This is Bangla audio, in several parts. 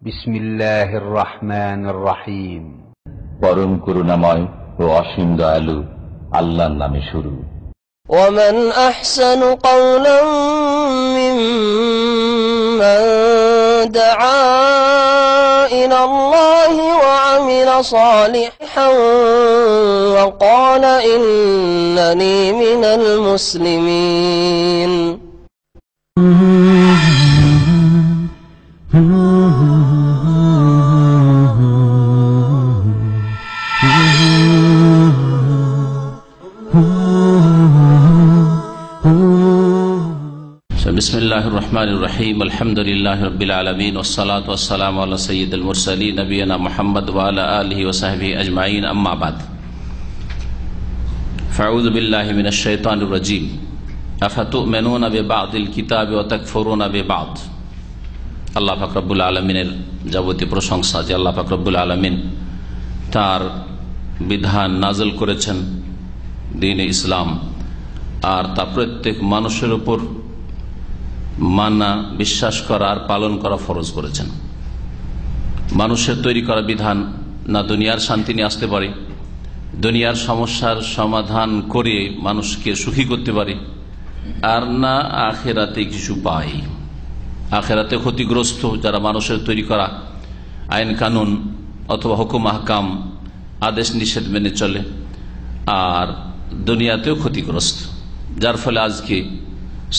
বিসমিল্লাহির রহমানির রহিম। পরম করুণাময় ও অসীম দয়ালু আল্লাহর নামে শুরু। ومن أحسن قولا ممن دعا إلى الله وعمل صالحا وقال إنني من المسلمين। বিসমিল্লাহির রহমানির রহিম। আলহামদুলিল্লাহি রাব্বিল আলামিন ওয়াসসালাতু ওয়াসসালামু আলা সাইয়্যিদিল মুরসালিন নবিয়িনা মুহাম্মদ ওয়া আলা আলিহি ওয়া সাহবিহি আজমাইন, আম্মা বাদ। ফাউযু বিল্লাহি মিনাশ শাইতানির রাজীম। আফাতু'মিনুনা বিবা'দিল কিতাবি ওয়া তাকফুরুনা বিবা'দ। আল্লাহ পাক রব্বুল আলামিনের যাবতীয় প্রশংসা যে আল্লাহ পাক রব্বুল আলামিন তার বিধান নাযিল করেছেন দ্বীন-ই ইসলাম, আর তা প্রত্যেক মানুষের উপর মানা, বিশ্বাস করা আর পালন করা ফরজ করেছেন। মানুষের তৈরি করা বিধান না দুনিয়ার শান্তি নিয়ে আসতে পারে, দুনিয়ার সমস্যার সমাধান করে মানুষকে সুখী করতে পারে, আর না আখেরাতে কিছু পায়। আখেরাতে ক্ষতিগ্রস্ত যারা মানুষের তৈরি করা আইন কানুন অথবা হুকুম আহকাম, আদেশ নিষেধ মেনে চলে, আর দুনিয়াতেও ক্ষতিগ্রস্ত, যার ফলে আজকে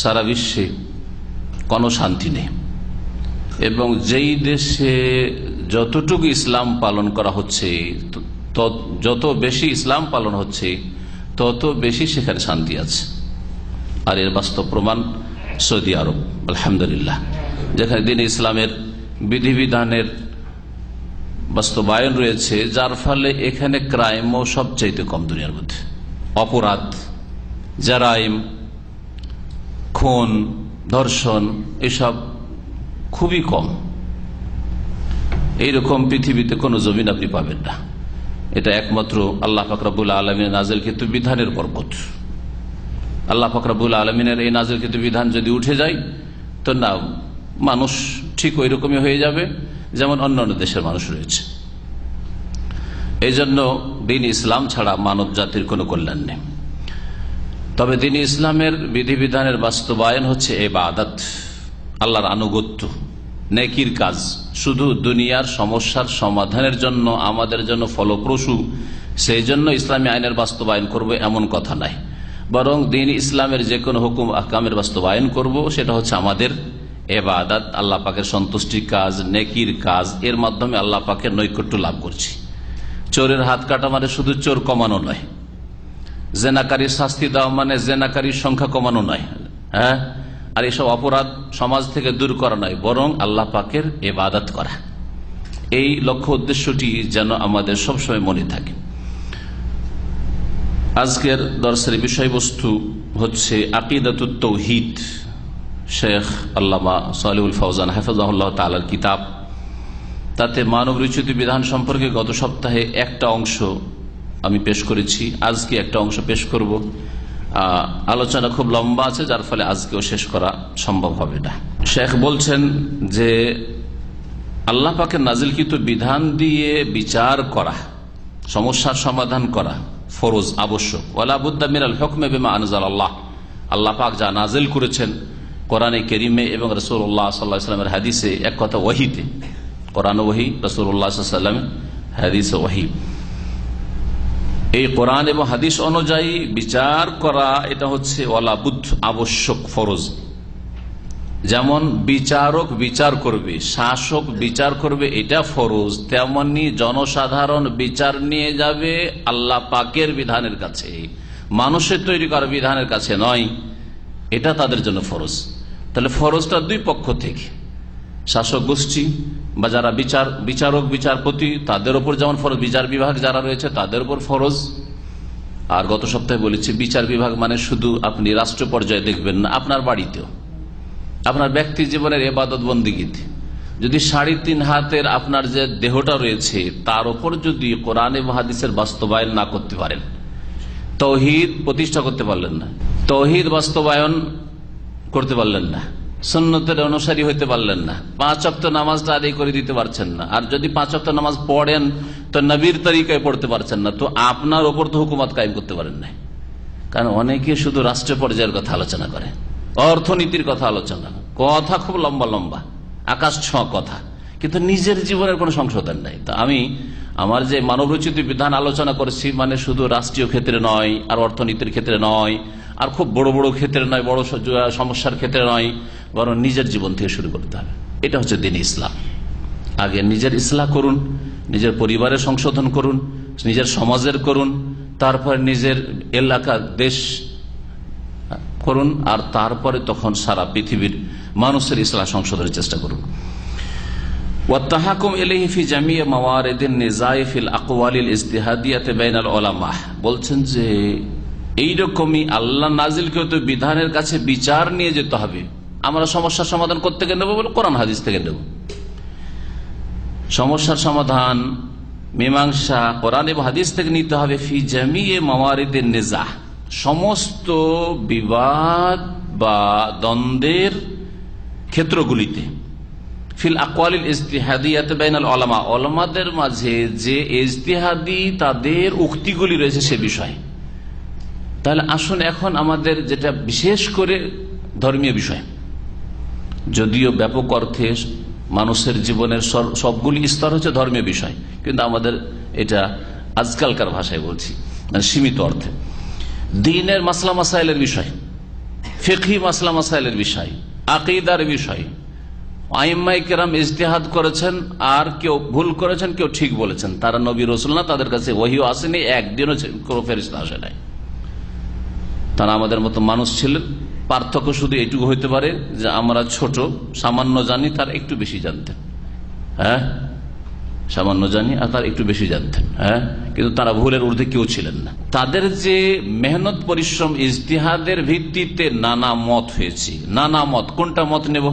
সারা বিশ্বে কোনো শান্তি নেই। এবং যেই দেশে যতটুকু ইসলাম পালন করা হচ্ছে, যত বেশি ইসলাম পালন হচ্ছে তত বেশি সেখানে শান্তি আছে। আর এর বাস্তব প্রমাণ সৌদি আরব, আলহামদুলিল্লাহ, যেখানে দ্বীন ইসলামের বিধিবিধানের বাস্তবায়ন রয়েছে, যার ফলে এখানে ক্রাইমও সবচাইতে কম দুনিয়ার মধ্যে। অপরাধ, জারাইম, খুন, ধর্ষণ এসব খুবই কম। এইরকম পৃথিবীতে কোন জমিন আপনি পাবেন না। এটা একমাত্র আল্লাহ পাক রব্বুল আলামিনের নাযিলকৃত বিধানের বরকত। আল্লাহ পাক রব্বুল আলামিনের এই নাযিলকৃত বিধান যদি উঠে যায় তো না, মানুষ ঠিক ওই রকমই হয়ে যাবে যেমন অন্যান্য দেশের মানুষ রয়েছে। এই জন্য দ্বীন ইসলাম ছাড়া মানব জাতির কোনো কল্যাণ নেই। তবে দ্বীন ইসলামের বিধিবিধানের বাস্তবায়ন হচ্ছে ইবাদত, আল্লাহর আনুগত্য, নেকির কাজ। শুধু দুনিয়ার সমস্যার সমাধানের জন্য আমাদের জন্য ফলপ্রসূ সেই জন্য ইসলামী আইনের বাস্তবায়ন করব এমন কথা নাই, বরং দ্বীন ইসলামের যে কোনো হুকুম আহকামের বাস্তবায়ন করব সেটা হচ্ছে আমাদের ইবাদত, আল্লাহ পাকের সন্তুষ্টির কাজ, নেকির কাজ। এর মাধ্যমে আল্লাহ পাকের নৈকট্য লাভ করছি। চোরের হাত কাটা মানে শুধু চোর কমানো নয়, জেনাকারীর শাস্তি দেওয়া মানে জেনাকারীর সংখ্যা কমানো নয়, হ্যাঁ, আর এসব অপরাধ সমাজ থেকে দূর করা নয়, বরং আল্লাহ পাকের ইবাদত করা। এই লক্ষ্য উদ্দেশ্যটি যেন আমাদের সবসময় মনে থাকে। আজকের দর্শের বিষয়বস্তু হচ্ছে আকিদাতুত তাওহীদ, শেখ আল্লামা সালেহুল ফওজান হাফিজাহুল্লাহ তাআলার কিতাব। তাতে মানব রচিত বিধান সম্পর্কে গত সপ্তাহে একটা অংশ আমি পেশ করেছি, আজকে একটা অংশ পেশ করব। আলোচনা খুব লম্বা আছে, যার ফলে আজকেও শেষ করা সম্ভব হবে না। শেখ বলছেন যে আল্লাহ পাকের নাজিলকৃত বিধান দিয়ে বিচার করা, সমস্যার সমাধান করা ফরজ, আবশ্যক। ওয়ালা বুদ্দা মিনাল হুকমি বিমা আনজালাল্লাহ, আল্লাহ পাক যা নাজিল করেছেন কোরআনে কারীমে এবং রাসূলুল্লাহ সাল্লাল্লাহু আলাইহি ওয়াসাল্লামের হাদিসে, এক কথা ওহীতে, কোরআন ওহী, রাসূলুল্লাহ সাল্লাল্লাহু আলাইহি ওয়াসাল্লামের হাদিসে ওহী। এই কোরআন এবং হাদিস অনুযায়ী বিচার করা এটা হচ্ছে ওয়ালা বুদ্ধ, আবশ্যক, ফরজ। যেমন বিচারক বিচার করবে, শাসক বিচার করবে, এটা ফরজ, তেমনি জনসাধারণ বিচার নিয়ে যাবে আল্লাহ পাকের বিধানের কাছে, মানুষের তৈরি করা বিধানের কাছে নয়। এটা তাদের জন্য ফরজ। তাহলে ফরজটা দুই পক্ষ থেকে, শাসক গোষ্ঠী বা যারা বিচারক বিচারপতি তাদের উপর যেমন ফরজ, বিচার বিভাগ যারা রয়েছে তাদের উপর ফরজ। আর গত সপ্তাহে বলেছি বিচার বিভাগ মানে শুধু আপনি রাষ্ট্র পর্যায়ে দেখবেন না, আপনার বাড়িতেও, আপনার ব্যক্তি জীবনের ইবাদত বন্দেগীতে যদি 3.5 হাতের আপনার যে দেহটা রয়েছে তার উপর যদি কোরআন এবং হাদিসের বাস্তবায়ন না করতে পারেন, তাওহীদ প্রতিষ্ঠা করতে পারলেন না, তাওহীদ বাস্তবায়ন করতে পারলেন না, সুন্নতের অনুসারী হইতে পারলেন না, 5 ওয়াক্ত নামাজটা আদায় করে দিতে পারছেন না, আর যদি 5 ওয়াক্ত নামাজ পড়েন তো নবীর তরিকায় পড়তে পারছেন না, তো আপনার ওপর তো হুকুমত কায়েম করতে পারেন না। কারণ অনেকে শুধু রাষ্ট্র পর্যায়ের কথা আলোচনা করে, অর্থনীতির কথা আলোচনা, কথা খুব লম্বা লম্বা, আকাশ ছোঁয়া কথা, কিন্তু নিজের জীবনের কোনো সংশোধন নাই। তা আমি আমার যে মানবরচিত বিধান আলোচনা করেছি, মানে শুধু রাষ্ট্রীয় ক্ষেত্রে নয়, আর অর্থনীতির ক্ষেত্রে নয়, আর খুব বড় বড় ক্ষেত্রে নয়, বড় সমস্যার ক্ষেত্রে নয়, বরং নিজের জীবন থেকে শুরু করতে হবে। এটা হচ্ছে দ্বীন ইসলাম। আগে নিজের ইসলাহ করুন, নিজের পরিবারের সংশোধন করুন, নিজের সমাজের করুন, তারপর নিজের এলাকা দেশ করুন, আর তারপরে তখন সারা পৃথিবীর মানুষের ইসলাম সংশোধনের চেষ্টা করুন। ওয়াত্তাহাকুম ইলাইহি ফি জামিই মাওয়ারিদিন নিজাই ফিল আকওয়ালিল ইজতিহাদিয়াতি বাইনাল উলামা, বলছেন যে এইরকমই আল্লাহ নাজিলকৃত বিধানের কাছে বিচার নিয়ে যেতে হবে। আমরা সমস্যার সমাধান করতে গিয়ে নেব বলে কোরআন হাদিস থেকে নেব। সমস্যার সমাধান মীমাংসা কোরআন এবং হাদিস থেকে নিতে হবে। ফি জামিই মাওয়ারিদিন নিজাহ, সমস্ত বিবাদ বা দ্বন্দ্বের ক্ষেত্রগুলিতে। ফিল আকওয়ালিল ইজতিহাদিয়াতি বাইনাল উলামা, উলামাদের মাঝে যে ইজতিহাদি তাদের উক্তিগুলি রয়েছে সে বিষয়। তাহলে আসুন এখন আমাদের যেটা বিশেষ করে ধর্মীয় বিষয়, যদিও ব্যাপক অর্থে মানুষের জীবনের সবগুলি স্তর হচ্ছে ধর্মীয় বিষয়, কিন্তু আমাদের এটা আজকালকার ভাষায় বলছি, মানে সীমিত অর্থে দ্বীনের মাসলা মাসাইলের বিষয়, ফিকহি মাসলা মাসাইলের বিষয়, আকীদার বিষয়। আইম্মায়ে কেরাম ইজতিহাদ করেছেন, আর কেউ ভুল করেছেন, কেউ ঠিক বলেছেন। তারা নবী রাসূল না, তাদের কাছে ওহীও আসেনি, একদিনও কোনো ফেরেশতা আসে নাই। তারা আমাদের মতো মানুষ ছিলেন। পার্থক্য শুধু এইটুকু হইতে পারে যে আমরা ছোট, সামান্য জানি, তার একটু বেশি জানতেন। হ্যাঁ, সামান্য জানি আর তার একটু বেশি জানতেন। হ্যাঁ, কিন্তু তারা ভুলের ঊর্ধ্বে কেউ ছিলেন না। তাদের যে মেহনত পরিশ্রম, ইজতিহাদের ভিত্তিতে নানা মত হয়েছে। নানা মত, কোনটা মত নেব?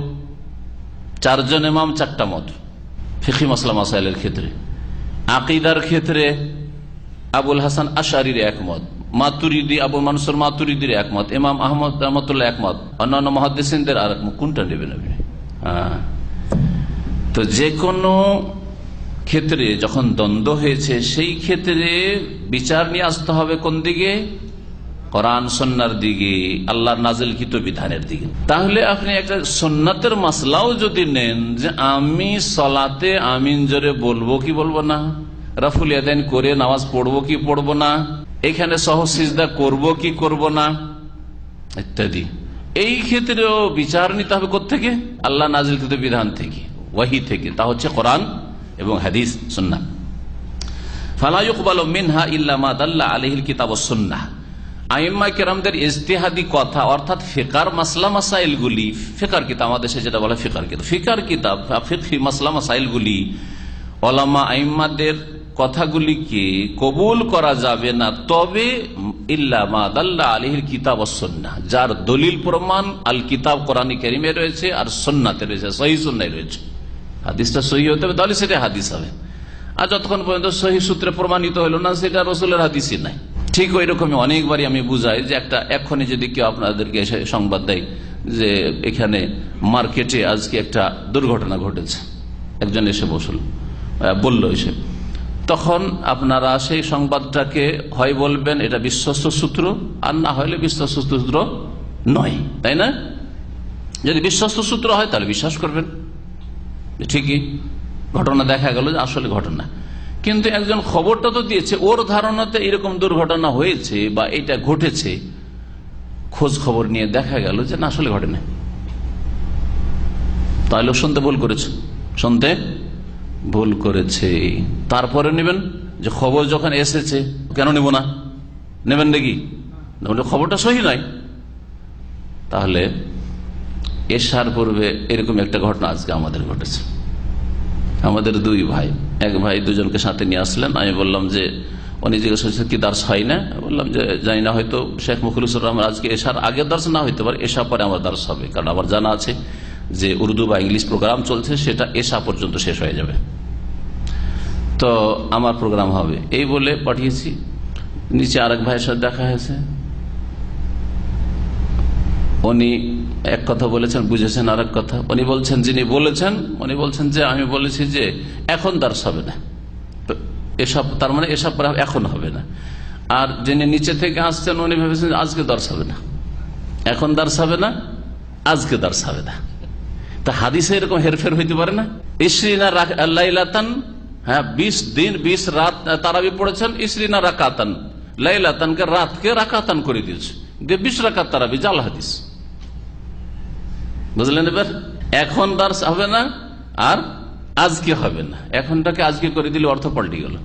4 জন ইমাম 4টা মত ফিকহি মাসলা মাসাইলের ক্ষেত্রে। আকীদার ক্ষেত্রে আবুল হাসান আশআরীর একমত, মাতুরিদি আবু মানসুর মাতুরিদির একমত, ইমাম আহমদ রহমতুল্লাহ একমত, অন্যান্য মুহাদ্দিসিনদের আর একমত। কোনটা নেবেন আপনি? তো যে কোনো ক্ষেত্রে যখন দ্বন্দ্ব হয়েছে, সেই ক্ষেত্রে বিচার নিয়ে আসতে হবে কোন দিকে? কোরআন সুন্নাহর দিকে, আল্লাহর নাজিলকৃত বিধানের দিকে। তাহলে আপনি একটা সুন্নাতের মাসলাও যদি নেন, যে আমি সালাতে আমিন জোরে বলবো কি বলবো না, রাফুল ইয়াদাইন করে নামাজ পড়বো কি পড়বো না, এখানে সহ সিজদা করবো কি করবো না, ইত্যাদি, এই ক্ষেত্রেও বিচার নিতে হবে কোত্থেকে? আল্লাহ নাজিলকৃত বিধান থেকে, ওয়াহি থেকে। তা হচ্ছে কোরআন এবং হাদিস, সুন্নাহ। ফালা ইউকবালু মিনহা ইল্লা মা দাল্লা আলাইহিল কিতাব ওয়াস সুন্নাহ। আইম্মায়ে কেরামদের ইজতিহাদি কথা, অর্থাৎ ফিকহার মাসলা মাসাইলগুলি, ফিকহার কিতাব, আমাদের দেশে যেটা বলে ফিকহার কিতাব, ফিকহার কিতাব, ফিকহি মাসলা মাসাইলগুলি, উলামা আইম্মাদের কথাগুলিকে কবুল করা যাবে না, তবে ইল্লা মা দাল্লা আলাইহিল কিতাব ওয়াস সুন্নাহ, যার দলিল প্রমাণ আল কিতাব কোরআন কারীমে রয়েছে আর সুন্নাতে রয়েছে, সহিহ সুন্নায় রয়েছে। হাদিসটা সহিহ হতে হবে, তাহলে সেটা হাদিস হবে। আর যতক্ষণ পর্যন্ত সহিহ সূত্রে প্রমাণিত হইল না, সেটা রাসূলের হাদিসই নাই। ঠিক ওই রকমই অনেকবারই আমি বুঝাই যে এক্ষুনি যদি কেউ আপনাদেরকে এসে সংবাদ দেয় যে এখানে মার্কেটে আজকে একটা দুর্ঘটনা ঘটেছে, একজন এসে বলল এসে, তখন আপনারা সেই সংবাদটাকে হয় বলবেন এটা বিশ্বস্ত সূত্র, আর না হলে বিশ্বস্ত সূত্র নয়, তাই না? যদি বিশ্বস্ত সূত্র হয় তাহলে বিশ্বাস করবেন, ঠিকই ঘটনা দেখা গেল যে আসলে ঘটনা। কিন্তু একজন খবরটা তো দিয়েছে, ওর ধারণাতে এরকম দুর্ঘটনা হয়েছে বা এটা ঘটেছে, খোঁজ খবর নিয়ে দেখা গেল যে না আসলে ঘটে না, তাহলে শুনতে ভুল করেছে, শুনতে ভুল করেছে। তারপরে নেবেন যে খবর যখন এসেছে, কেন নেব না? নেবেন নাকি? খবরটা সহি নয়। তাহলে এশার পূর্বে এরকম একটা ঘটনা আজকে আমাদের ঘটেছে। আমাদের 2 ভাই, এক ভাই 2 জনকে সাথে নিয়ে আসলেন। আমি বললাম যে, উনি জিজ্ঞেস করছেন কি দার্স হয় না? বললাম যে জানি না, হয়তো শেখ মুখলিসুর রহমান আজকে এশার আগের দার্স না হইতে পারে, এশা পরে আমার দার্স হবে, কারণ আমার জানা আছে যে উর্দু বা ইংলিশ প্রোগ্রাম চলছে, সেটা এশা পর্যন্ত শেষ হয়ে যাবে, তো আমার প্রোগ্রাম হবে। এই বলে পাঠিয়েছি। নিচে আরেক ভাইয়ের সাথে দেখা হয়েছে, উনি এক কথা বলেছেন, বুঝেছেন আর এক কথা। উনি বলছেন, যিনি বলেছেন উনি বলছেন যে আমি বলেছি যে এখন দার্স হবে না, এসব তার মানে এসব এখন হবে না। আর যিনি নিচে থেকে আসছেন উনি ভেবেছেন আজকে দার্স হবে না, এখন দার্স হবে না, আজকে দার্স হবে না। তা হাদিসে এরকম হেরফের হইতে পারে না? ইসরিনা লাইলাতান, হ্যাঁ 20 দিন 20 রাত তারাবি পড়েছেন, ইসরিনা রাকাতান, লাইলাতানকে রাতকে রাকাতান করে দিয়েছে, 20 রাকাত তারাবি, জাল হাদিস। বুঝলেন? এবার এখন দার্স হবে না আর আজকে হবে না, এখনটাকে আজকে করে দিলে অর্থ পাল্টে গেল।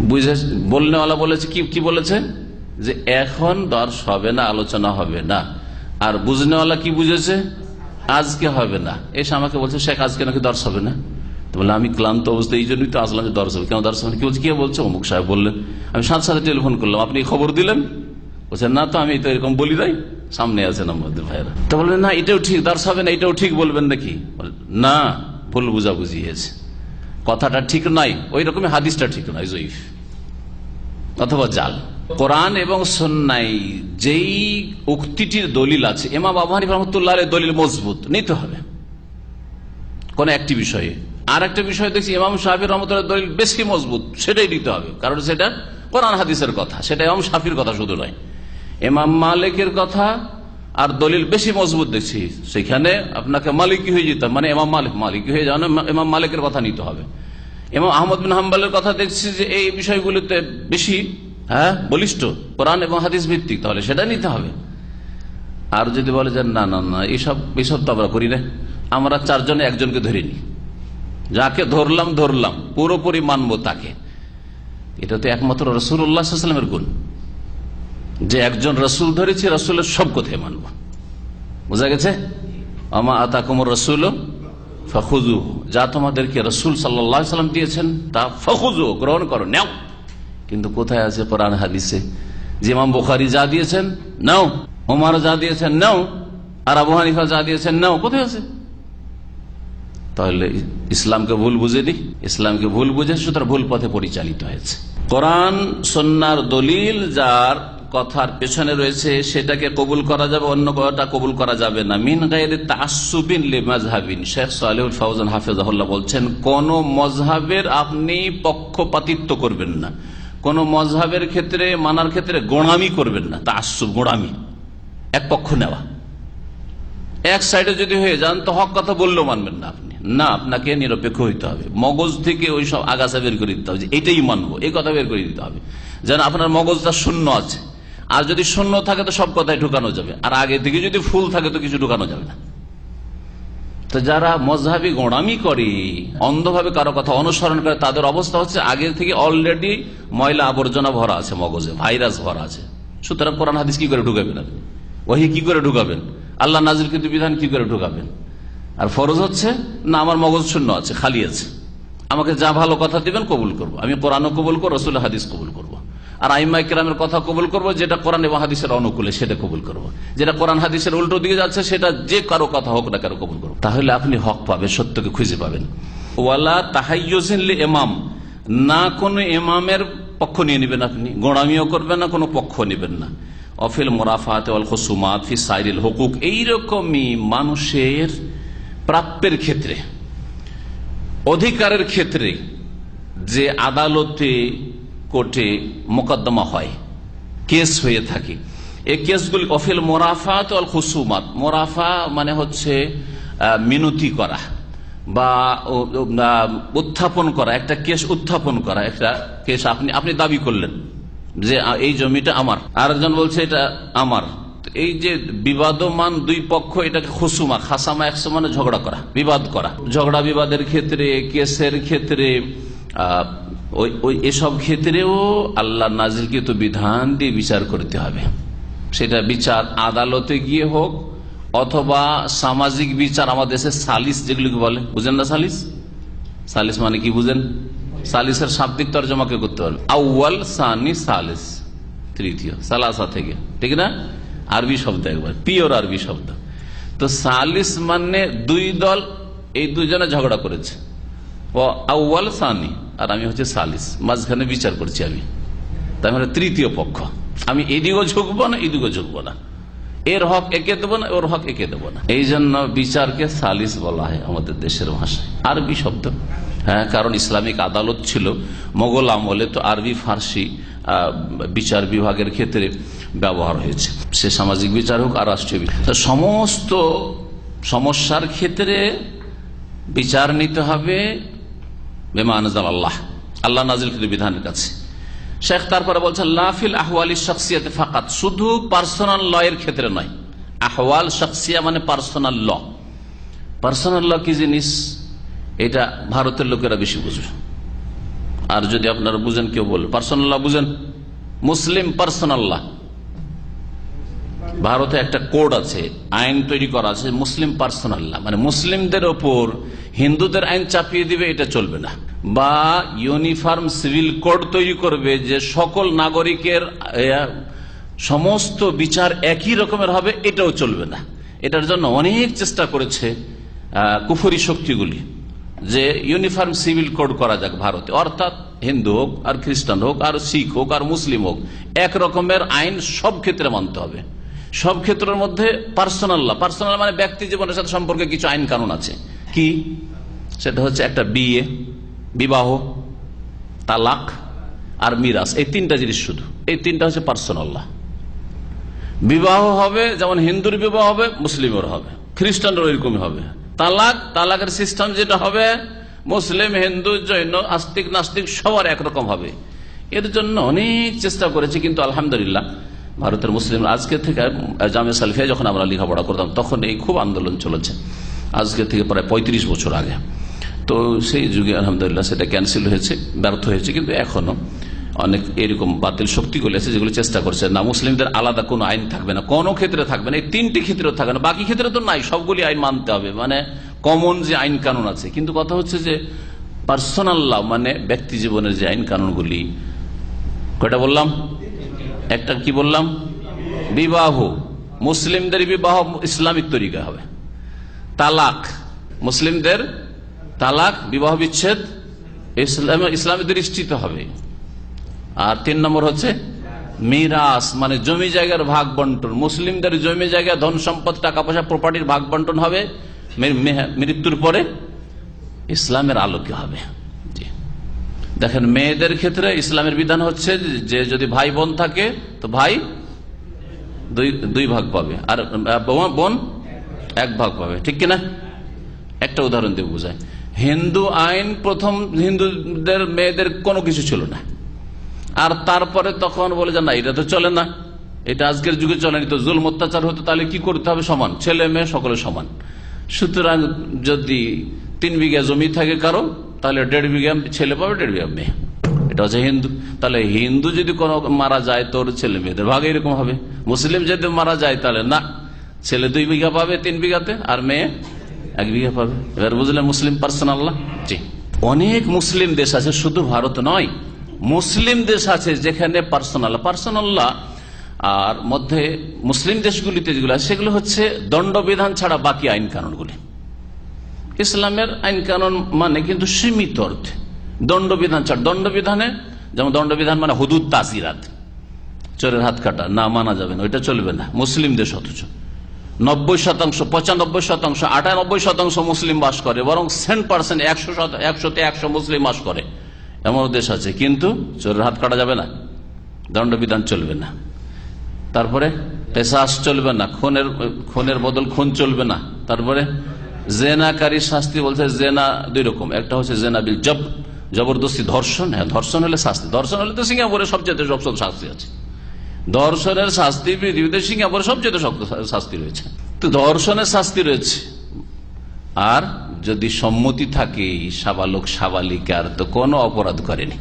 বুঝে বলনেওয়ালা বলেছে কি বলেছে যে এখন দার্স হবে না, আলোচনা হবে না। আর বুঝনেওয়ালা কি বুঝেছে? আজকে হবে না। এসে আমাকে বলছে শেখ আজকে নাকি দার্স হবে না। তো বলে আমি ক্লান্ত অবস্থা, এই জন্যই তো আসলাম যে দার্স হবে। কেন দার্স হবে? কি বলছে? কে বলছে? অমুক সাহেব বললেন। আমি সাথে সাথে টেলিফোন করলাম, আপনি খবর দিলেন? বলছেন না তো, আমি তো এরকম বলি নাই, সামনে আছেন আমাদের ভাইরা। তো বললেন না এটাও ঠিক, দার্স হবে না, এটাও ঠিক বলবেন নাকি? না, ভুল বুঝাবুঝি হয়েছে, কথাটা ঠিক নাই, ওই রকমই হাদিসটা ঠিক নয়, জয়ীফ অথবা জাল। কোরআন এবং সুন্নাহয় যেই উক্তিটির দলিল আছে, ইমাম আবু হানিফা রাহমাতুল্লাহর দলিল মজবুত নিতে হবে কোন একটি বিষয়ে। আর একটা বিষয় দেখছি ইমাম শাফি রাহমাতুল্লাহর দলিল বেশি মজবুত, সেটাই নিতে হবে, কারণ সেটা কোরআন হাদিসের কথা, সেটা ইমাম শাফির কথা শুধু নয়। ইমাম মালিকের কথা আর দলিল বেশি মজবুত দেখছি, সেখানে আপনাকে মালিকি হয়ে যেতে, মানে ইমাম মালিকি হয়ে যাওয়া, ইমাম মালিকের কথা নিতে হবে। ইমাম আহমদ বিন হাম্বলের কথা দেখছি যে এই বিষয়গুলিতে বেশি বলিষ্ঠ, কোরআন এবং হাদিস ভিত্তিক, তাহলে সেটা নিতে হবে। আর যদি বলে যে না না না এইসব তো আমরা করি না, আমরা 4 জনে একজনকে ধরিনি, যাকে ধরলাম পুরোপুরি মানবো তাকে, এটা তো একমাত্র রাসূলুল্লাহ সাল্লাল্লাহু আলাইহি ওয়াসাল্লামের গুণ, যে একজন রাসূল ধরেছি, রাসূলের সব কথাই মানব। বোঝা গেছে? আমা আতাকুমুর রাসূল ফাখুযুহু, যা তোমাদেরকে রাসূল সাল্লাল্লাহু আলাইহি ওয়াসাল্লাম দিয়েছেন তা ফাখুযুহু, গ্রহণ করো, নাও। কিন্তু কোথায় আছে কোরআন হাদিসে যে ইমাম বুখারী যা দিয়েছেন নাও, ওমর যা দিয়েছেন নাও, আর আবু হানিফা যা দিয়েছেন নাও, কোথায় আছে? তাহলে ইসলামকে ভুল বুঝেনি, ইসলামকে ভুল বুঝে সুতরাং ভুল পথে পরিচালিত হয়েছে। কোরআন সুন্নাহর দলিল যার কথার পেছনে রয়েছে সেটাকে কবুল করা যাবে, অন্য কথাটা কবুল করা যাবে না। মিন গায়রি তাআসসুবিন লিমাযহাবিন, শেখ সালেহুল ফাওজান হাফিজাহুল্লাহ বলছেন, কোন মযহাবের আপনি পক্ষপাতিত্ব করবেন না, কোন মযহাবের ক্ষেত্রে মানার ক্ষেত্রে গোঁড়ামি করবেন না। তাআসসুব, গোঁড়ামি, এক পক্ষ নেওয়া, এক সাইডে যদি হয়ে যান তো হক কথা বললেও মানবেন না আপনি, না, আপনাকে নিরপেক্ষ হইতে হবে। মগজ থেকে ওই সব আগাছা বের করে দিতে হবে, যে এটাই মানবো, এই কথা বের করে দিতে হবে, যেন আপনার মগজটা শূন্য আছে। আর যদি শূন্য থাকে তো সব কথাই ঢুকানো যাবে, আর আগে থেকে যদি ফুল থাকে তো কিছু ঢুকানো যাবে না। তো যারা মযহাবী গোঁড়ামি করে, অন্ধভাবে কারো কথা অনুসরণ করে, তাদের অবস্থা হচ্ছে আগে থেকে অলরেডি ময়লা আবর্জনা ভরা আছে, মগজে ভাইরাস ভরা আছে। সুতরাং কোরআন হাদিস কি করে ঢুকাবেন আপনি? ওহী কি করে ঢুকাবেন? আল্লাহ নাজিলকৃত বিধান কি করে ঢুকাবেন? আর ফরজ হচ্ছে না, আমার মগজ শূন্য আছে, খালি আছে, আমাকে যা ভালো কথা দিবেন কবুল করব, আমি কোরআনও কবুল করবো, রাসূলের হাদিস কবুল করব, আর আইম্মায়ে কেরামের কথা কবুল করব, যেটা কোরআন এবং হাদিসের অনুকূলে সেটা কবুল করব, যেটা কোরআন হাদিসের উল্টো দিকে যাচ্ছে সেটা যে কারো কথা হোক না কারো কবুল করব। তাহলে আপনি হক পাবেন, সত্যকে খুঁজে পাবেন। ওয়ালা তাহাইয়ুজিন লি ইমাম, না কোনো ইমামের পক্ষ নিয়ে নেবেন আপনি, গোঁড়ামিও করবেন না, কোনো পক্ষ নেবেন না। অফিল মুরাফাত ওয়াল খুসুমাত ফি সাইরিল হুকুক, এইরকমই মানুষের প্রাপ্যের ক্ষেত্রে, অধিকারের ক্ষেত্রে যে আদালতে কোর্টে মোকদ্দমা হয়, কেস হয়ে থাকে, এই কেসগুলি অফিল মুরাফাত ওয়াল খুসুমাত, মুরাফা মানে হচ্ছে মিনতি করা বা উত্থাপন করা, একটা কেস উত্থাপন করা, একটা কেস আপনি দাবি করলেন যে এই জমিটা আমার, আর একজন বলছে এটা আমার, এই যে বিবাদমান দুই পক্ষ, এটাকে খুসুমা, খাসামা একশো মানে ঝগড়া করা, বিবাদ করা। ঝগড়া বিবাদের ক্ষেত্রে, কেসের ক্ষেত্রে, এসব ক্ষেত্রেও আল্লাহ নাজিলকৃত বিধান দিয়ে বিচার করতে হবে। সেটা বিচার আদালতে গিয়ে হোক অথবা সামাজিক বিচার, আমাদের দেশে সালিস যেগুলোকে বলে, বুঝেন না সালিস? সালিস মানে কি বুঝেন? সালিসের শাব্দিক তর্জমাকে করতে পারবে, আউয়াল, সানি, সালিস, তৃতীয়, সালাসা থেকে, ঠিক না? আরবি শব্দ, একবার পিওর আরবি শব্দ। তো সালিস মানে দুই দল, এই দুজনে ঝগড়া করেছে, ও আউয়াল, সানি, আর আমি হচ্ছে সালিস, মাঝখানে বিচার করছি আমি, তার মানে তৃতীয় পক্ষ। আমি এদিকেও ঝুঁকবো না, এদিকেও ঝুঁকবো না, এর হক একে দেবো না, ওর হক একে দেবো না। এই জন্য বিচারকে সালিস বলা হয় আমাদের দেশের ভাষায়, আরবি শব্দ। হ্যাঁ, কারণ ইসলামিক আদালত ছিল মোগল আমলে, তো আরবি ফার্সি বিচার বিভাগের ক্ষেত্রে ব্যবহার হয়েছে, সে সামাজিক বিচার হোক আর রাষ্ট্রীয় বিচার। সমস্ত সমস্যার ক্ষেত্রে বিচার নিতে হবে বিমা আনজাল আল্লাহ, আল্লাহ নাজিলকৃত বিধানের কাছে। শেখ তারপরে বলছেন লাফিল আহওয়ালি শাখসিয়াতে ফাকাত, শুধু পার্সোনাল ল এর ক্ষেত্রে নয়। আহওয়াল শাখসিয়া মানে পার্সোনাল ল। পার্সোনাল ল কি জিনিস এটা ভারতের লোকেরা বেশি বুঝবে, আর যদি আপনারা বুঝেন কেউ বলবে পার্সোনাল ল বুঝেন, মুসলিম পার্সোনাল ল, ভারতে একটা কোড আছে, আইন তৈরি করা আছে মুসলিম পার্সোনাল ল, মানে মুসলিমদের ওপর হিন্দুদের আইন চাপিয়ে দিবে এটা চলবে না। বা ইউনিফর্ম সিভিল কোড তৈরি করবে যে সকল নাগরিকের সমস্ত বিচার একই রকমের হবে, এটাও চলবে না। এটার জন্য অনেক চেষ্টা করেছে কুফরি শক্তিগুলি যে ইউনিফর্ম সিভিল কোড করা যাক ভারতে, অর্থাৎ হিন্দু হোক আর খ্রিস্টান হোক আর শিখ হোক আর মুসলিম হোক, এক রকমের আইন সব ক্ষেত্রে মানতে হবে। সব ক্ষেত্রের মধ্যে পার্সোনাল ল, পার্সোনাল মানে ব্যক্তি জীবনের সাথে সম্পর্কে কিছু আইন কানুন আছে। কি সেটা হচ্ছে একটা বিয়ে, বিবাহ, তালাক আর মিরাস, এই তিনটা জিনিস, শুধু এই তিনটা হচ্ছে পার্সোনাল ল। বিবাহ হবে যেমন হিন্দুর বিবাহ হবে, মুসলিমের হবে, খ্রিস্টানের ওইরকমই হবে। তালাক, তালাকের সিস্টেম যেটা হবে মুসলিম, হিন্দু, জৈন, আস্তিক, নাস্তিক সবার একরকম হবে। এর জন্য অনেক চেষ্টা করেছে, কিন্তু আলহামদুলিল্লাহ ভারতের মুসলিম আজকে থেকে, জামিয়া সালফিয়া যখন আমরা লেখাপড়া করতাম তখন এই খুব আন্দোলন চলেছে, আজকে থেকে প্রায় 35 বছর আগে। তো সেই যুগে আলহামদুলিল্লাহ সেটা ক্যান্সেল হয়েছে, ব্যর্থ হয়েছে, কিন্তু এখনো অনেক এরকম বাতিল শক্তিগুলো আছে যেগুলো চেষ্টা করছে না মুসলিমদের আলাদা কোনো আইন থাকবে না, কোনো ক্ষেত্রে থাকবে না, এই তিনটি ক্ষেত্রে থাকবে না, বাকি ক্ষেত্রে তো নাই, সবগুলি আইন মানতে হবে, মানে কমন যে আইন কানুন আছে। কিন্তু কথা হচ্ছে যে পার্সোনাল ল মানে ব্যক্তি জীবনের যে আইন কানুনগুলি, কয়টা বললাম? একটা কি বললাম? বিবাহ, মুসলিমদের বিবাহ ইসলামিক তরিকা হবে। তালাক, মুসলিমদের তালাক, বিবাহ বিচ্ছেদ ইসলামের দৃষ্টিতে হবে। আর 3 নম্বর হচ্ছে মিরাস, মানে জমি জায়গার ভাগ বন্টন, মুসলিমদের জমি জায়গা, ধন সম্পদ, টাকা পয়সা, প্রপার্টির ভাগ বন্টন হবে মৃত্যুর পরে ইসলামের আলোকে হবে। দেখেন মেয়েদের ক্ষেত্রে ইসলামের বিধান হচ্ছে যে যদি ভাই বোন থাকে তো ভাই 2 ভাগ পাবে আর বোন 1 ভাগ পাবে, ঠিক কিনা? একটা উদাহরণ দিয়ে বোঝায়। হিন্দু আইন প্রথম হিন্দুদের মেয়েদের কোনো কিছু ছিল না, আর তারপরে তখন বলে যে না এটা তো চলে না, এটা আজকের যুগে চলেনি, তো জুলম অত্যাচার হতো, তাহলে কি করতে হবে? সমান, ছেলে মেয়ে সকলে সমান। সুতরাং যদি 3 বিঘা জমি থাকে কারো, তাহলে 1.5 বিঘা ছেলে পাবে, 1.5 বিঘা মেয়ে। এটা হচ্ছে হিন্দু। তাহলে হিন্দু যদি কোনো মারা যায় তোর ছেলে মেয়েদের ভাগ এরকম হবে। মুসলিম যদি মারা যায় তাহলে না, ছেলে 2 বিঘা পাবে 3 বিঘাতে, আর মেয়ে 1 বিঘা পাবে। এবার বুঝলেন মুসলিম পার্সোনাল ল? জি, অনেক মুসলিম দেশ আছে, শুধু ভারত নয়, মুসলিম দেশ আছে যেখানে পার্সোনাল ল। আর মধ্যে মুসলিম দেশগুলিতে যেগুলো আছে সেগুলো হচ্ছে দণ্ডবিধান ছাড়া বাকি আইন কানুনগুলি। ইসলামের আইন কানুন মানে কিন্তু সীমিত অর্থে, দণ্ডবিধান ছাড়া। দণ্ডবিধানে যেমন দণ্ডবিধান মানে হুদুদ তাজিরাত, চোরের হাত কাটা, না মানা যাবে না, ওইটা চলবে না মুসলিম দেশ। অথচ 90%, 95%, 98% মুসলিম বাস করে, বরং 100%, 100তে 100 মুসলিম বাস করে, এমন দেশ আছে। কিন্তু চোরের হাত কাটা যাবে না, দণ্ডবিধান চলবে না। তারপরে কেসাস চলবে না, খুনের বদল খুন চলবে না। তারপরে জেনাকারী শাস্তি বলছে জেনা 2 রকম, একটা হচ্ছে জেনা বিল জবরদস্তি, ধর্ষণ। হ্যাঁ, ধর্ষণ হলে শাস্তি, ধর্ষণ হলে তো সিঙ্গাপুরে সবচেয়ে শক্ত শাস্তি আছে। ধর্ষণের শাস্তি পৃথিবীতে সিঙ্গাপুরে সবচেয়ে শক্ত শাস্তি রয়েছে, তো ধর্ষণের শাস্তি রয়েছে। আর যদি সম্মতি থাকে সাবালক সাবালিকার, তো কোনো অপরাধ করেনি,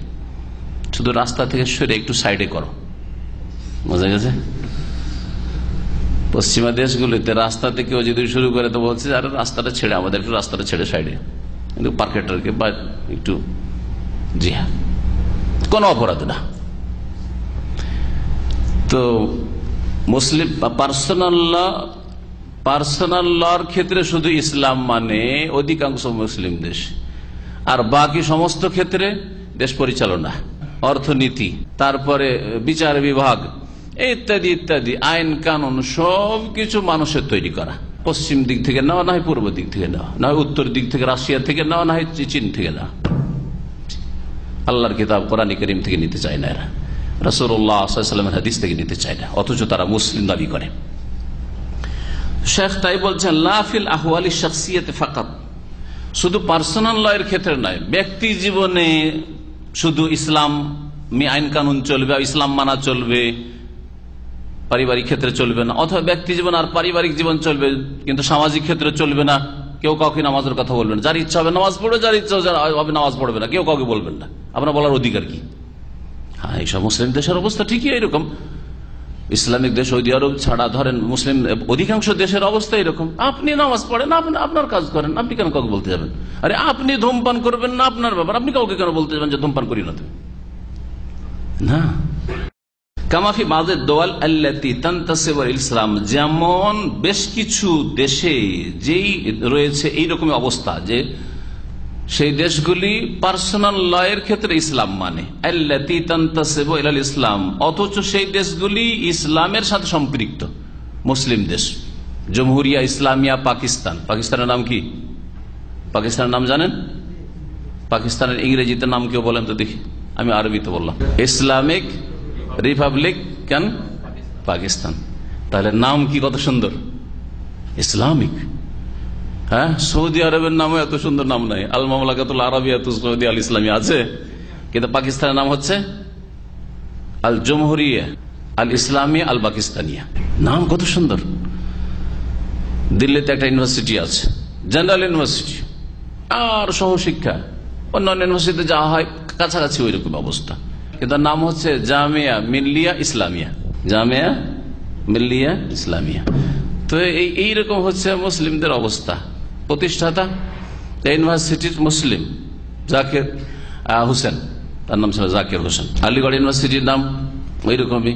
শুধু রাস্তা থেকে সরে একটু সাইডে করো, বোঝা গেছে? পশ্চিমা দেশগুলিতে রাস্তা থেকে যদি শুরু করে তো বলছে আর রাস্তাটা ছেড়ে, আমাদের একটু রাস্তাটা ছেড়ে সাইডে, কিন্তু পার্কেটারকে বা একটু, জি হ্যাঁ, কোনো অপরাধ না। তো মুসলিম পার্সোনাল লর ক্ষেত্রে শুধু ইসলাম মানে অধিকাংশ মুসলিম দেশ, আর বাকি সমস্ত ক্ষেত্রে দেশ পরিচালনা, অর্থনীতি, তারপরে বিচার বিভাগ, ইত্যাদি ইত্যাদি আইন কানুন সবকিছু মানুষের তৈরি করা, পশ্চিম দিক থেকে নেওয়া, না হয় পূর্ব দিক থেকে নেওয়া, না হয় উত্তর দিক থেকে রাশিয়া থেকে নেওয়া, না হয় চীন থেকে নেওয়া। আল্লাহর কিতাব কোরআন কারীম থেকে নিতে চায় না, এরা রাসূলুল্লাহ সাল্লাল্লাহু আলাইহি ওয়াসাল্লামের হাদিস থেকে নিতে চায় না, অথচ তারা মুসলিম দাবি করে। শেখ তাই বলছেন লা ফিল আহওয়ালি শাখসিয়াতি ফাকাত, শুধু পার্সোনাল লয়ের ক্ষেত্রে নয়, ব্যক্তি জীবনে শুধু ইসলাম আইন কানুন চলবে, ইসলাম মানা চলবে, পারিবারিক ক্ষেত্রে চলবে না, অথবা ব্যক্তি জীবন আর পারিবারিক জীবন চলবে কিন্তু সামাজিক ক্ষেত্রে চলবে না। কেউ কাউকে নামাজের কথা বলবেন, যার ইচ্ছা হবে নামাজ পড়বে, যার ইচ্ছা হবে নামাজ পড়বে না, কেউ কাউকে বলবেন না, আপনার বলার অধিকার কি? হ্যাঁ, এইসব মুসলিম দেশের অবস্থা ঠিকই এরকম। ইসলামিক দেশ সৌদি আরব ছাড়া ধরেন মুসলিম অধিকাংশ দেশের অবস্থা এরকম। আপনি নামাজ পড়েন, আপনি আপনার কাজ করেন, আপনি কেন কাউকে বলতে যাবেন? আরে আপনি ধূমপান করবেন না, আপনার ব্যাপার, আপনি কাউকে কেন বলতে যাবেন যে ধূমপান করি না তুমি? না। কামাফি বাযেদ দওয়াল আল্লাতী তানতাসিবু ইল ইসলাম, যেমন বেশ কিছু দেশে যেই রয়েছে এইরকম অবস্থা যে সেই দেশগুলি পার্সোনাল লয়ের ক্ষেত্রে ইসলাম মানে, আল্লাতী তানতাসিবু ইলাল ইসলাম, অথচ সেই দেশগুলি ইসলামের সাথে সম্পৃক্ত মুসলিম দেশ। জমহুরিয়া ইসলামিয়া পাকিস্তান, পাকিস্তানের নাম কি? পাকিস্তানের নাম জানেন? পাকিস্তানের ইংরেজিতে নাম কেউ বলেন তো দেখি, আমি আরবিতে বললাম, ইসলামিক রিপাবলিক কেন পাকিস্তান। তাহলে নাম কি কত সুন্দর, ইসলামিক। হ্যাঁ, সৌদি আরবের নামও এত সুন্দর নাম নাই, আল মামলাকাতুল আরাবিয়াতুস সৌদি আল ইসলামিয়া আছে, কিন্তু পাকিস্তানের নাম হচ্ছে আল জমহুরিয়া আল ইসলামিয়া আল পাকিস্তানিয়া। নাম কত সুন্দর। দিল্লিতে একটা ইউনিভার্সিটি আছে, জেনারেল ইউনিভার্সিটি, আর সহশিক্ষা অন্যান্য ইউনিভার্সিটিতে যাওয়া হয়, কাছাকাছি ওই রকম অবস্থা, কিন্তু নাম হচ্ছে জামিয়া মিল্লিয়া ইসলামিয়া, জামিয়া মিল্লিয়া ইসলামিয়া। তো এইরকম হচ্ছে মুসলিমদের অবস্থা। প্রতিষ্ঠাতা ইউনিভার্সিটির মুসলিম, জাকির হোসেন, তার নাম ছিল জাকির হোসেন। আলিগড় ইউনিভার্সিটির নাম ওই রকমই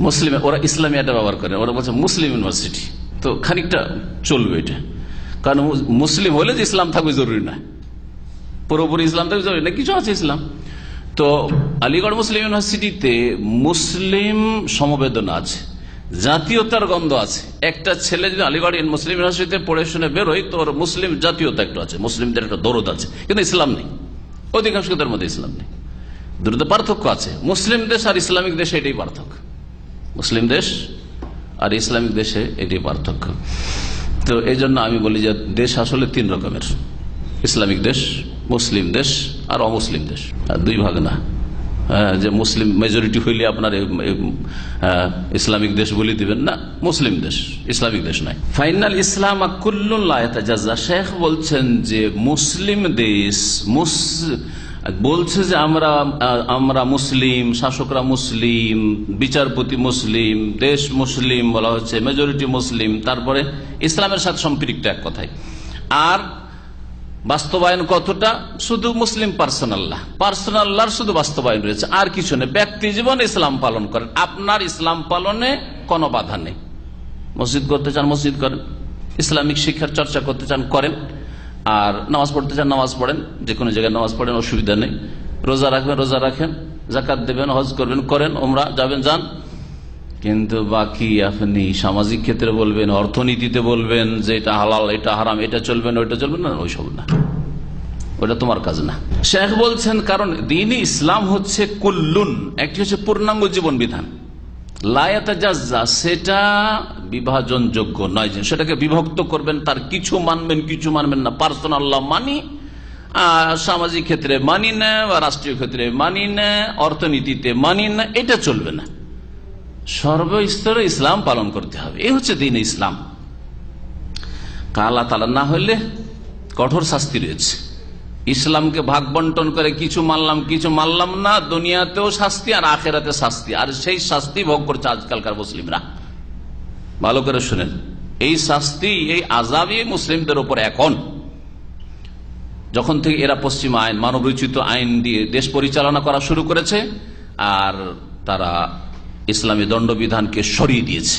মুসলিম, ওরা ইসলামিয়াটা ব্যবহার করে, ওরা বলছে মুসলিম ইউনিভার্সিটি। তো খানিকটা চলবে এটা, কারণ মুসলিম হলে যে ইসলাম থাকবে জরুরি না, পুরোপুরি ইসলাম থাকবে জরুরি না, কিছু আছে ইসলাম। তো আলিগড় মুসলিম ইউনিভার্সিটিতে মুসলিম সমবেদনা আছে, জাতীয়তার গন্ধ আছে। একটা ছেলে যদি আলিগড় মুসলিম ইউনিভার্সিটিতে পড়ে শুনে বেরোয়, তো মুসলিম জাতীয়তা একটু আছে, মুসলিমদের একটা দরদ আছে, কিন্তু ইসলাম নেই, অধিকাংশদের মধ্যে ইসলাম নেই। দুটো পার্থক্য আছে, মুসলিম দেশ আর ইসলামিক দেশে এটাই পার্থক্য, মুসলিম দেশ আর ইসলামিক দেশে এটাই পার্থক্য। তো এই জন্য আমি বলি যে দেশ আসলে তিন রকমের, ইসলামিক দেশ, মুসলিম দেশ আর অমুসলিম দেশ, আর দুই ভাগ না। যে মুসলিম মেজরিটি হইলে আপনার ইসলামিক দেশ বলে দিবেন না, মুসলিম দেশ, ইসলামিক দেশ নাই। ফাইনাল ইসলাম কুল্লুন লা ইয়াতাজাজ্জা, শেখ বলছেন যে মুসলিম দেশ বলছে যে আমরা মুসলিম, শাসকরা মুসলিম, বিচারপতি মুসলিম, দেশ মুসলিম বলা হচ্ছে, মেজরিটি মুসলিম, তারপরে ইসলামের সাথে সম্পৃক্ত এক কথায়। আর বাস্তবায়ন কতটা? শুধু মুসলিম পার্সোনাল্লাহর শুধু বাস্তবায়ন রয়েছে, আর কিছু নেই। ব্যক্তি জীবনে ইসলাম পালন করেন, আপনার ইসলাম পালনে কোনো বাধা নেই। মসজিদ করতে চান মসজিদ করেন, ইসলামিক শিক্ষার চর্চা করতে চান করেন, আর নামাজ পড়তে চান নামাজ পড়েন, যে কোনো জায়গায় নামাজ পড়েন, অসুবিধা নেই। রোজা রাখবেন রোজা রাখেন, জাকাত দেবেন, হজ করবেন করেন, ওমরা যাবেন যান। কিন্তু বাকি আপনি সামাজিক ক্ষেত্রে বলবেন, অর্থনীতিতে বলবেন যে এটা হালাল এটা হারাম, এটা চলবে না ওইটা চলবে না, ওইসব না, ওটা তোমার কাজ না। শেখ বলছেন কারণ দ্বীন-ই ইসলাম হচ্ছে কুল্লুন, একটি হচ্ছে পূর্ণাঙ্গ জীবন বিধান, লা ইয়াতাজাজ্জা সেটা বিভাজনযোগ্য নয়, যে সেটাকে বিভক্ত করবেন, তার কিছু মানবেন কিছু মানবেন না। পার্সোনাল ল মানি, সামাজিক ক্ষেত্রে মানি না, বা রাষ্ট্রীয় ক্ষেত্রে মানি না, অর্থনীতিতে মানি না, এটা চলবে না। সর্বস্তরে ইসলাম পালন করতে হবে, এই হচ্ছে দ্বীন ইসলাম। আল্লাহ তাআলা না হইলে কঠোর শাস্তি রয়েছে। ইসলামকে ভাগ বন্টন করে কিছু মানলাম কিছু মানলাম না, দুনিয়াতেও শাস্তি আর আখেরাতে শাস্তি, আর সেই শাস্তি ভোগ করছে আজকালকার মুসলিমরা। ভালো করে শুনেন, এই শাস্তি এই আযাবই মুসলিমদের উপর এখন, যখন থেকে এরা পশ্চিমা আইন, মানবরচিত আইন দিয়ে দেশ পরিচালনা করা শুরু করেছে, আর তারা ইসলামী দণ্ডবিধানকে সরিয়ে দিয়েছে,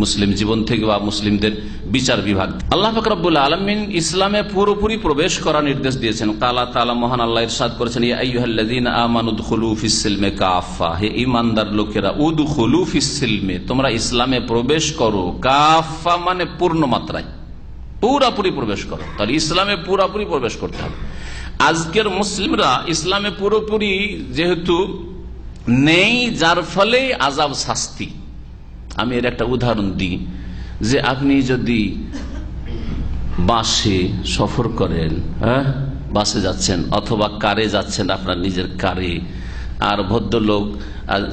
মুসলিম জীবন থেকে বা মুসলিমদের বিচার বিভাগ। আল্লাহ পাক রব্বুল আলামিন ইসলামে পুরোপুরি প্রবেশ করার নির্দেশ দিয়েছেন। কালা তাআলা মহান আল্লাহ ইরশাদ করেছেন, ইয়া আইয়ুহাল্লাযীনা আমানু উদখুলু ফিস সিলমি কাফা, হে ঈমানদার লোকেরা, উদখুলু ফিস সিলমি, তোমরা ইসলামে প্রবেশ করো। কাফা মানে পূর্ণ মাত্রায়, পুরাপুরি প্রবেশ করো। তাহলে ইসলামে পুরাপুরি প্রবেশ করতে হবে। আজকের মুসলিমরা ইসলামে পুরোপুরি যেহেতু নেই, যার ফলে আযাব শাস্তি। আমি এর একটা উদাহরণ দিই, যে আপনি যদি বাসে সফর করেন, হ্যাঁ, বাসে যাচ্ছেন অথবা কারে যাচ্ছেন, আপনার নিজের কারে, আর ভদ্রলোক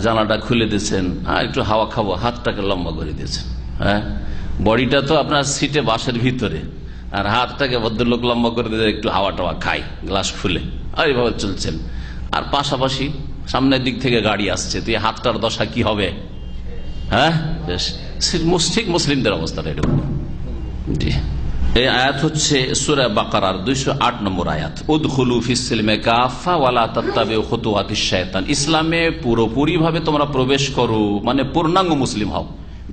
জানালাটা খুলে দিয়েছেন, আর একটু হাওয়া খাবো, হাতটাকে লম্বা করে দিয়েছেন, হ্যাঁ, বডিটা তো আপনার সিটে বাসের ভিতরে, আর হাতটাকে ভদ্রলোক লম্বা করে দিয়ে একটু হাওয়া টাওয়া খায় গ্লাস খুলে, আর এইভাবে চলছেন। আর পাশাপাশি সামনের দিক থেকে গাড়ি আসছে, তো এই হাতটার দশা কি হবে? হ্যাঁ, ঠিক মুসলিমদের অবস্থাটা এরকম। জি, এই আয়াত হচ্ছে সূরা বাকারার 208 নম্বর আয়াত, উদখুলু ফিস সিলমি কাফা ওয়ালা তাত্তাবিউ খুতুওয়াতিশ শায়তান। ইসলামে পুরোপুরি ভাবে তোমরা প্রবেশ করো, মানে পূর্ণাঙ্গ মুসলিম হও।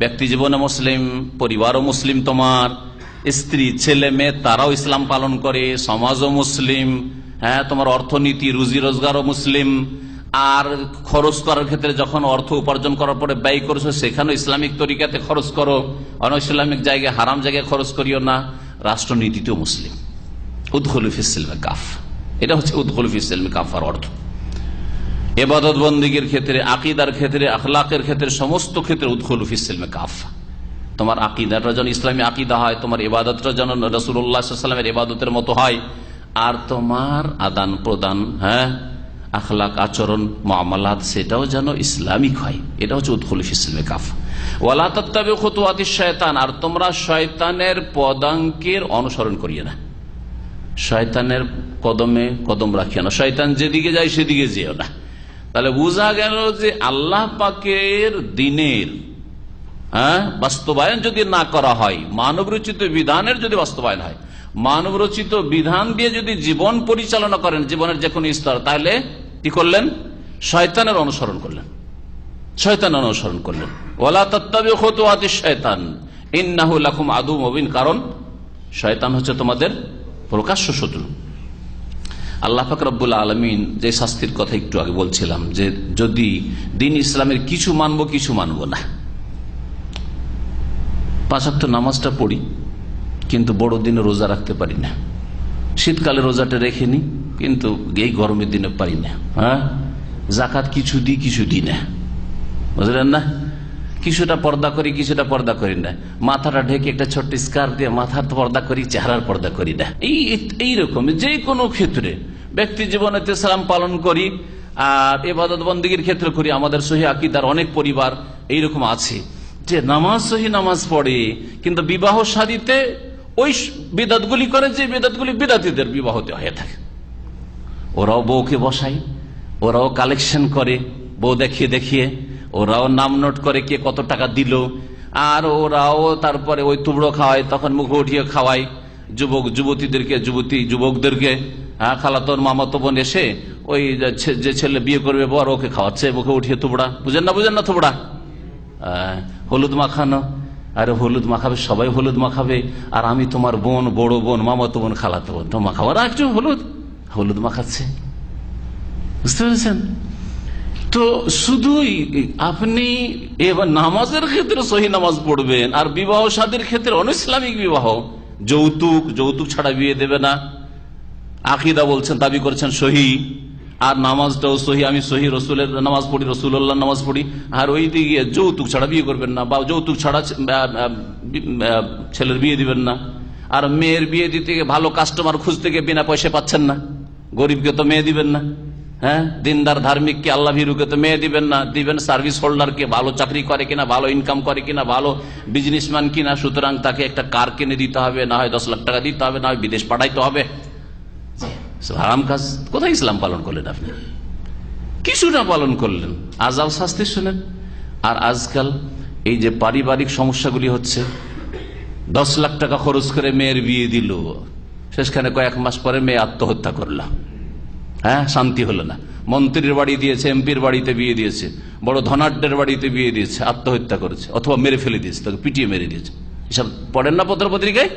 ব্যক্তি জীবনে মুসলিম, পরিবারও মুসলিম, তোমার স্ত্রী ছেলে মেয়ে তারাও ইসলাম পালন করে, সমাজও মুসলিম, হ্যাঁ, তোমার অর্থনীতি রুজি রোজগারও মুসলিম। আর খরচ করার ক্ষেত্রে যখন অর্থ উপার্জন করার পরে ব্যয় করছো, সেখানেও ইসলামিক তরিকাতে খরচ করো, অনইসলামিক জায়গায় হারাম জায়গায় খরচ করিও না। রাষ্ট্রনীতিতেও মুসলিম। উদখুলু ফিস সিলমি কাফা, এটা হচ্ছে উদখুলু ফিস সিলমি কাফার অর্থ। ইবাদত বন্দেগীর ক্ষেত্রে, আকীদার ক্ষেত্রে, আখলাকের ক্ষেত্রে, সমস্ত ক্ষেত্রে উদখুলু ফিস সিলমি কাফা। তোমার আকীদাটা যেন ইসলামী আকীদা হয়, তোমার ইবাদতটা যেন রাসূলুল্লাহ সাল্লাল্লাহু আলাইহি ওয়াসাল্লামের ইবাদতের মতো হয়, আর তোমার আদান প্রদান, হ্যাঁ, আখলাক আচরণ মুআমালাত, সেটাও যেন ইসলামিক হয়। এটা হচ্ছে উদখুলু ফিস সিলমি কাফা। ওয়ালা তাত্তাবিউ খুতুওয়াতিশ শায়তান, আর তোমরা শয়তানের পদাঙ্কের অনুসরণ করিও না, শয়তানের কদমে কদম রাখিও না, শয়তান যেদিকে যায় সেদিকে যেও না। তাহলে বোঝা গেল যে আল্লাহ পাকের দ্বীনের বাস্তবায়ন যদি না করা হয়, মানব রচিত বিধানের যদি বাস্তবায়ন হয়, মানব রচিত বিধান দিয়ে যদি জীবন পরিচালনা করেন, জীবনের যে কোনো স্তর, তাহলে কি করলেন? শয়তানের অনুসরণ করলেন, শয়তানের অনুসরণ করলেন। ওয়ালা তাত্তাবিউ খুতুওয়াতিশ শায়তান ইন্নাহু লাকুম আদুউম মুবিন, কারণ শয়তান হচ্ছে তোমাদের প্রকাশ্য শত্রু। আল্লাহ পাক রব্বুল আলামিন যে শাস্তির কথা একটু আগে বলছিলাম, যে যদি দ্বীন ইসলামের কিছু মানবো কিছু মানবো না, 5 ওয়াক্ত নামাজটা পড়ি কিন্তু বড় দিনে রোজা রাখতে পারি না, শীতকালে রোজাটা রেখে নি কিন্তু এই গরমের দিনে পারি না, হ্যাঁ, যাকাত কিছু দিই কিছু দিই না, বুঝলেন না, কিছুটা পর্দা করি কিছুটা পর্দা করি না, মাথাটা ঢেকে একটা ছোট্ট স্কার্ফ দিয়ে মাথার পর্দা করি, চেহারার পর্দা করি না। এইরকম যে কোনো ক্ষেত্রে ব্যক্তি জীবনে সালাম পালন করি, আর ইবাদত বন্দেগীর ক্ষেত্রে করি। আমাদের সহি আকীদার অনেক পরিবার এইরকম আছে যে নামাজ সহি নামাজ পড়ে, কিন্তু বিবাহ শাদীতে ওই বিদাতগুলি করে যে বিদাতগুলি বিদাতীদের বিবাহতে হয়ে থাকে। ওরাও বউকে বসায়, ওরাও কালেকশন করে, বউ দেখিয়ে দেখিয়ে ওরাও নাম নোট করে কে কত টাকা দিল, আর ওরাও তারপরে ওই তুবড়ো খাওয়ায়, তখন মুখে উঠিয়ে খাওয়ায় যুবক যুবতীদেরকে, যুবকদেরকে। খালাতোর মামাতো বোন এসে ওই যে ছেলে বিয়ে করবে বর, ওকে খাওয়াচ্ছে মুখে উঠিয়ে তুবড়া, বুঝেন না তুবড়া, হলুদ মাখানো। আরে হলুদ মাখাবে, সবাই হলুদ মাখাবে, আর আমি তোমার বোন, বড় বোন, মামাতো বোন, খালাতো বোন, তো মাখাবো না, একটু হলুদ মাখাচ্ছে, বুঝতে পেরেছেন? তো শুধুই আপনি এবার নামাজের ক্ষেত্রে সহি নামাজ পড়বেন, আর বিবাহ শাদীর ক্ষেত্রে অনইসলামিক বিবাহ, যৌতুক ছাড়া বিয়ে দেবে না, আকীদা বলছেন, দাবি করছেন সহি, আর নামাজটাও সহি, আমি সহি রসুলের নামাজ পড়ি, রসুল্লাহ নামাজ পড়ি, আর ওই দিকে যৌতুক ছাড়া বিয়ে করবেন না, বা যৌতুক ছাড়া ছেলের বিয়ে দিবেন না, আর মেয়ের বিয়ে দিতে ভালো কাস্টমার খুঁজতে গিয়ে বিনা পয়সা পাচ্ছেন না, গরিবকে তো মেয়ে দিবেন না, হ্যাঁ, দিনদার ধার্মিককে আল্লাহ ভীরুকে তো মেয়ে দিবেন না, দিবেন সার্ভিস হোল্ডারকে, ভালো চাকরি করে কিনা, ভালো ইনকাম করে কিনা, ভালো বিজনেসম্যান কিনা, সুতরাং তাকে একটা কার কিনে দিতে হবে, না হয় 10 লাখ টাকা দিতে হবে, না হয় বিদেশ পাঠাইতে হবে। হারাম কাজ। কোথায় ইসলাম পালন করলেন আপনি? কিছুটা পালন করলেন, আযাব শাস্তি শুনেন। আর আজকাল এই যে পারিবারিক সমস্যাগুলি হচ্ছে, 10 লাখ টাকা খরচ করে মেয়ের বিয়ে দিল, শেষখানে কয়েক মাস পরে মেয়ে আত্মহত্যা করল, হ্যাঁ, শান্তি হলো না, মন্ত্রীর বাড়ি দিয়েছে, এমপির বাড়িতে বিয়ে দিয়েছে, বড় ধনাঢ্যের বাড়িতে বিয়ে দিয়েছে, আত্মহত্যা করেছে অথবা মেরে ফেলে দিয়েছে, তাকে পিটিয়ে মেরে দিয়েছে। এসব পড়েন না পত্র পত্রিকায়?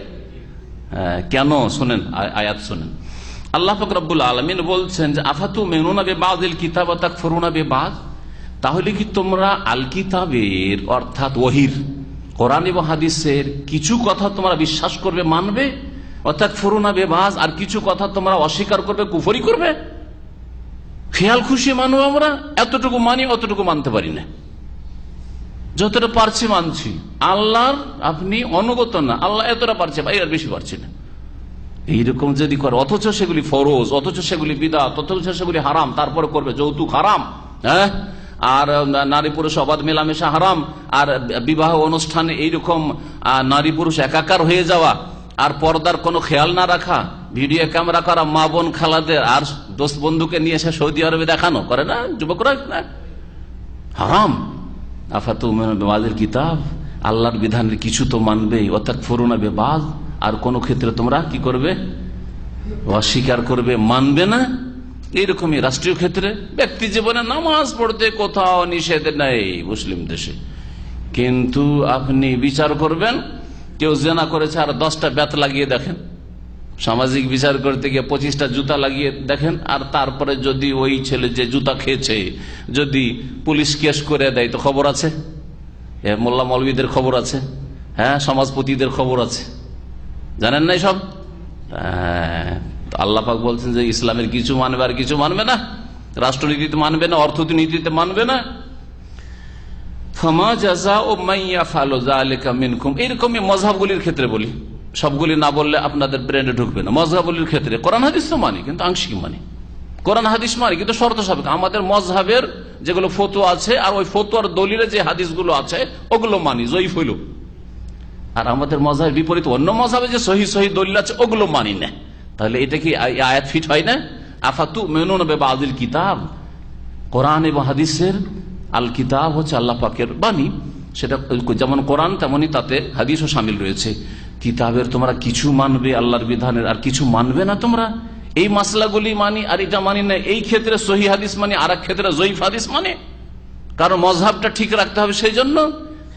কেন? শোনেন আয়াত শোনেন। আল্লাহ পাক রব্বুল আলামিন বলছেন যে আফাতুমিনুনা বিবাযিল কিতাব ওয়া তাকফুরুনা বিবায, তাহলে কি তোমরা আল কিতাবের অর্থাৎ ওহীর, কোরআন এবং হাদিসের কিছু কথা তোমরা বিশ্বাস করবে, মানবে, ওয়া তাকফুরুনা বিবায, আর কিছু কথা তোমরা অস্বীকার করবে, কুফরি করবে? খেয়াল খুশি মানো, আমরা এতটুকু মানি, অতটুকু মানতে পারি না, যতটা পারছি মানছি। আল্লাহর আপনি অনুগত না, আল্লাহ এতটা পারছে ভাই, আর বেশি পারছি না, এইরকম যদি করে, অথচ সেগুলি ফরজ, অথচ সেগুলি বিদআত, অথচ সেগুলি হারাম, তারপরে করবে। যৌতুক হারাম, হ্যাঁ, আর নারী পুরুষ অবাধ মেলামেশা হারাম, আর বিবাহ অনুষ্ঠানে এইরকম নারী পুরুষ একাকার হয়ে যাওয়া, আর পর্দার কোনো খেয়াল না রাখা, ভিডিও ক্যামেরা করা, মা বোন খালাদের আর দোস্ত বন্ধুকে নিয়ে এসে সৌদি আরবে দেখানো, করে না যুবকরা, হারাম। আফাতুমিনুনা বিবাযিল কিতাব, আল্লাহর বিধানের কিছু তো মানবে, ওয়া তাকফুরুনা বিবায, আর কোন ক্ষেত্রে তোমরা কি করবে? অস্বীকার করবে, মানবে না। এইরকমই রাষ্ট্রীয় ক্ষেত্রে, ব্যক্তি জীবনে নামাজ পড়তে কোথাও নিষেধ নেই মুসলিম দেশে, কিন্তু আপনি বিচার করবেন, কেউ জেনা করেছে আর 10টা বেত লাগিয়ে দেখেন, সামাজিক বিচার করতে গিয়ে 25টা জুতা লাগিয়ে দেখেন, আর তারপরে যদি ওই ছেলে যে জুতা খেয়েছে যদি পুলিশ কেস করে দেয় তো খবর আছে, মোল্লা মৌলবীদের খবর আছে, হ্যাঁ, সমাজপতিদের খবর আছে, জানেন না সব? আল্লাহ পাক বলছেন যে ইসলামের কিছু মানবে আর কিছু মানবে না, রাষ্ট্রনীতিতে মানবে না, অর্থনীতিতে মানবে না। ফামা জাযাউ মান ইয়াফআলু যালিকা মিনকুম, এরকমই মযহাবগুলির ক্ষেত্রে বলি, সবগুলি না বললে আপনাদের ব্রেনে ঢুকবে না। মযহাবগুলির ক্ষেত্রে কোরআন হাদিস তো মানি, কিন্তু আংশিক মানি, কোরআন হাদিস মানি কিন্তু শর্ত সাপেক্ষ। আমাদের মযহাবের যেগুলো ফতোয়া আছে আর ওই ফতোয়ার দলিলে যে হাদিসগুলো আছে ওগুলো মানি, জয়ীফ হইল। আর আমাদের মযহাবের বিপরীত অন্য মযহাবে যে সহিহ সহিহ দলিল আছে ওগুলো মানি না। তাহলে এটা কি আয়াত ফিট হয় না? আফাতুমিনুনা বিবাযিল কিতাব, কোরআন এবং হাদিসের, আল কিতাব হচ্ছে আল্লাহ পাকের বাণী, সেটা যেমন কোরআন তেমনি তাতে হাদিসও শামিল রয়েছে। কিতাবের তোমরা কিছু মানবে আল্লাহর বিধানের, আর কিছু মানবে না তোমরা। এই মাসলাগুলি মানি আর এটা মানি না, এই ক্ষেত্রে সহিহ হাদিস মানি, আর এক ক্ষেত্রে জয়ীফ হাদিস মানে, কারণ মযহাবটা ঠিক রাখতে হবে। সেই জন্য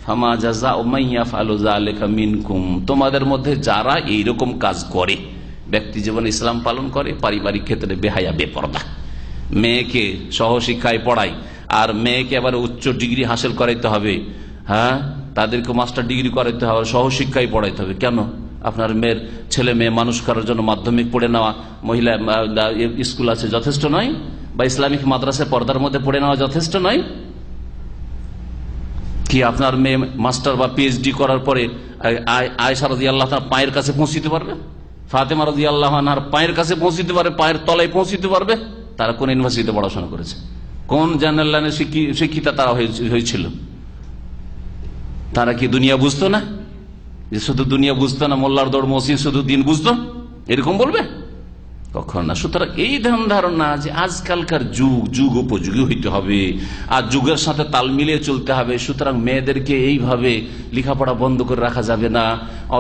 ফামা জাযাউ মান ইয়াফআলু যালিকা মিনকুম, তোমাদের মধ্যে যারা এইরকম কাজ করে, ব্যক্তি জীবনে ইসলাম পালন করে, পারিবারিক ক্ষেত্রে বেহায়া বেপরদা, মেয়েকে সহশিক্ষায় পড়ায়, আর মেয়েকে আবার উচ্চ ডিগ্রি হাসিল করাইতে হবে, হ্যাঁ, তাদেরকে মাস্টার ডিগ্রি করাইতে হবে, সহশিক্ষায় পড়াইতে হবে। কেন? আপনার মেয়ের ছেলে মেয়ে মানুষ করার জন্য মাধ্যমিক পড়ে নেওয়া, মহিলা স্কুল আছে যথেষ্ট নয়? বা ইসলামিক মাদ্রাসায় পর্দার মধ্যে পড়ে নেওয়া যথেষ্ট নয়? কি আপনার মেয়ে মাস্টার বা পিএইচডি করার পরে আয়েশা রাদিয়াল্লাহু তাআলা পায়ের কাছে পৌঁছিতে পারবে? ফাতেমা রাদিয়াল্লাহু আনহার পায়ের কাছে পৌঁছিতে পারবে, পায়ের তলায় পৌঁছিতে পারবে? তারা কোন ইউনিভার্সিটিতে পড়াশোনা করেছে? কোন জেনারেল লাইনে শিক্ষিতা তারা হয়েছিল? তারা কি দুনিয়া বুঝতো না? যে শুধু দুনিয়া বুঝতো না, মোল্লার দৌড় মসজিদ শুধু দিন বুঝতো, এরকম বলবে? কখন না। সুতরাং এই ধারণা যে আজকালকার যুগ উপযোগী হইতে হবে আর যুগের সাথে তাল মিলিয়ে চলতে হবে, সুতরাং মেয়েদেরকে এইভাবে লেখাপড়া বন্ধ করে রাখা যাবে না,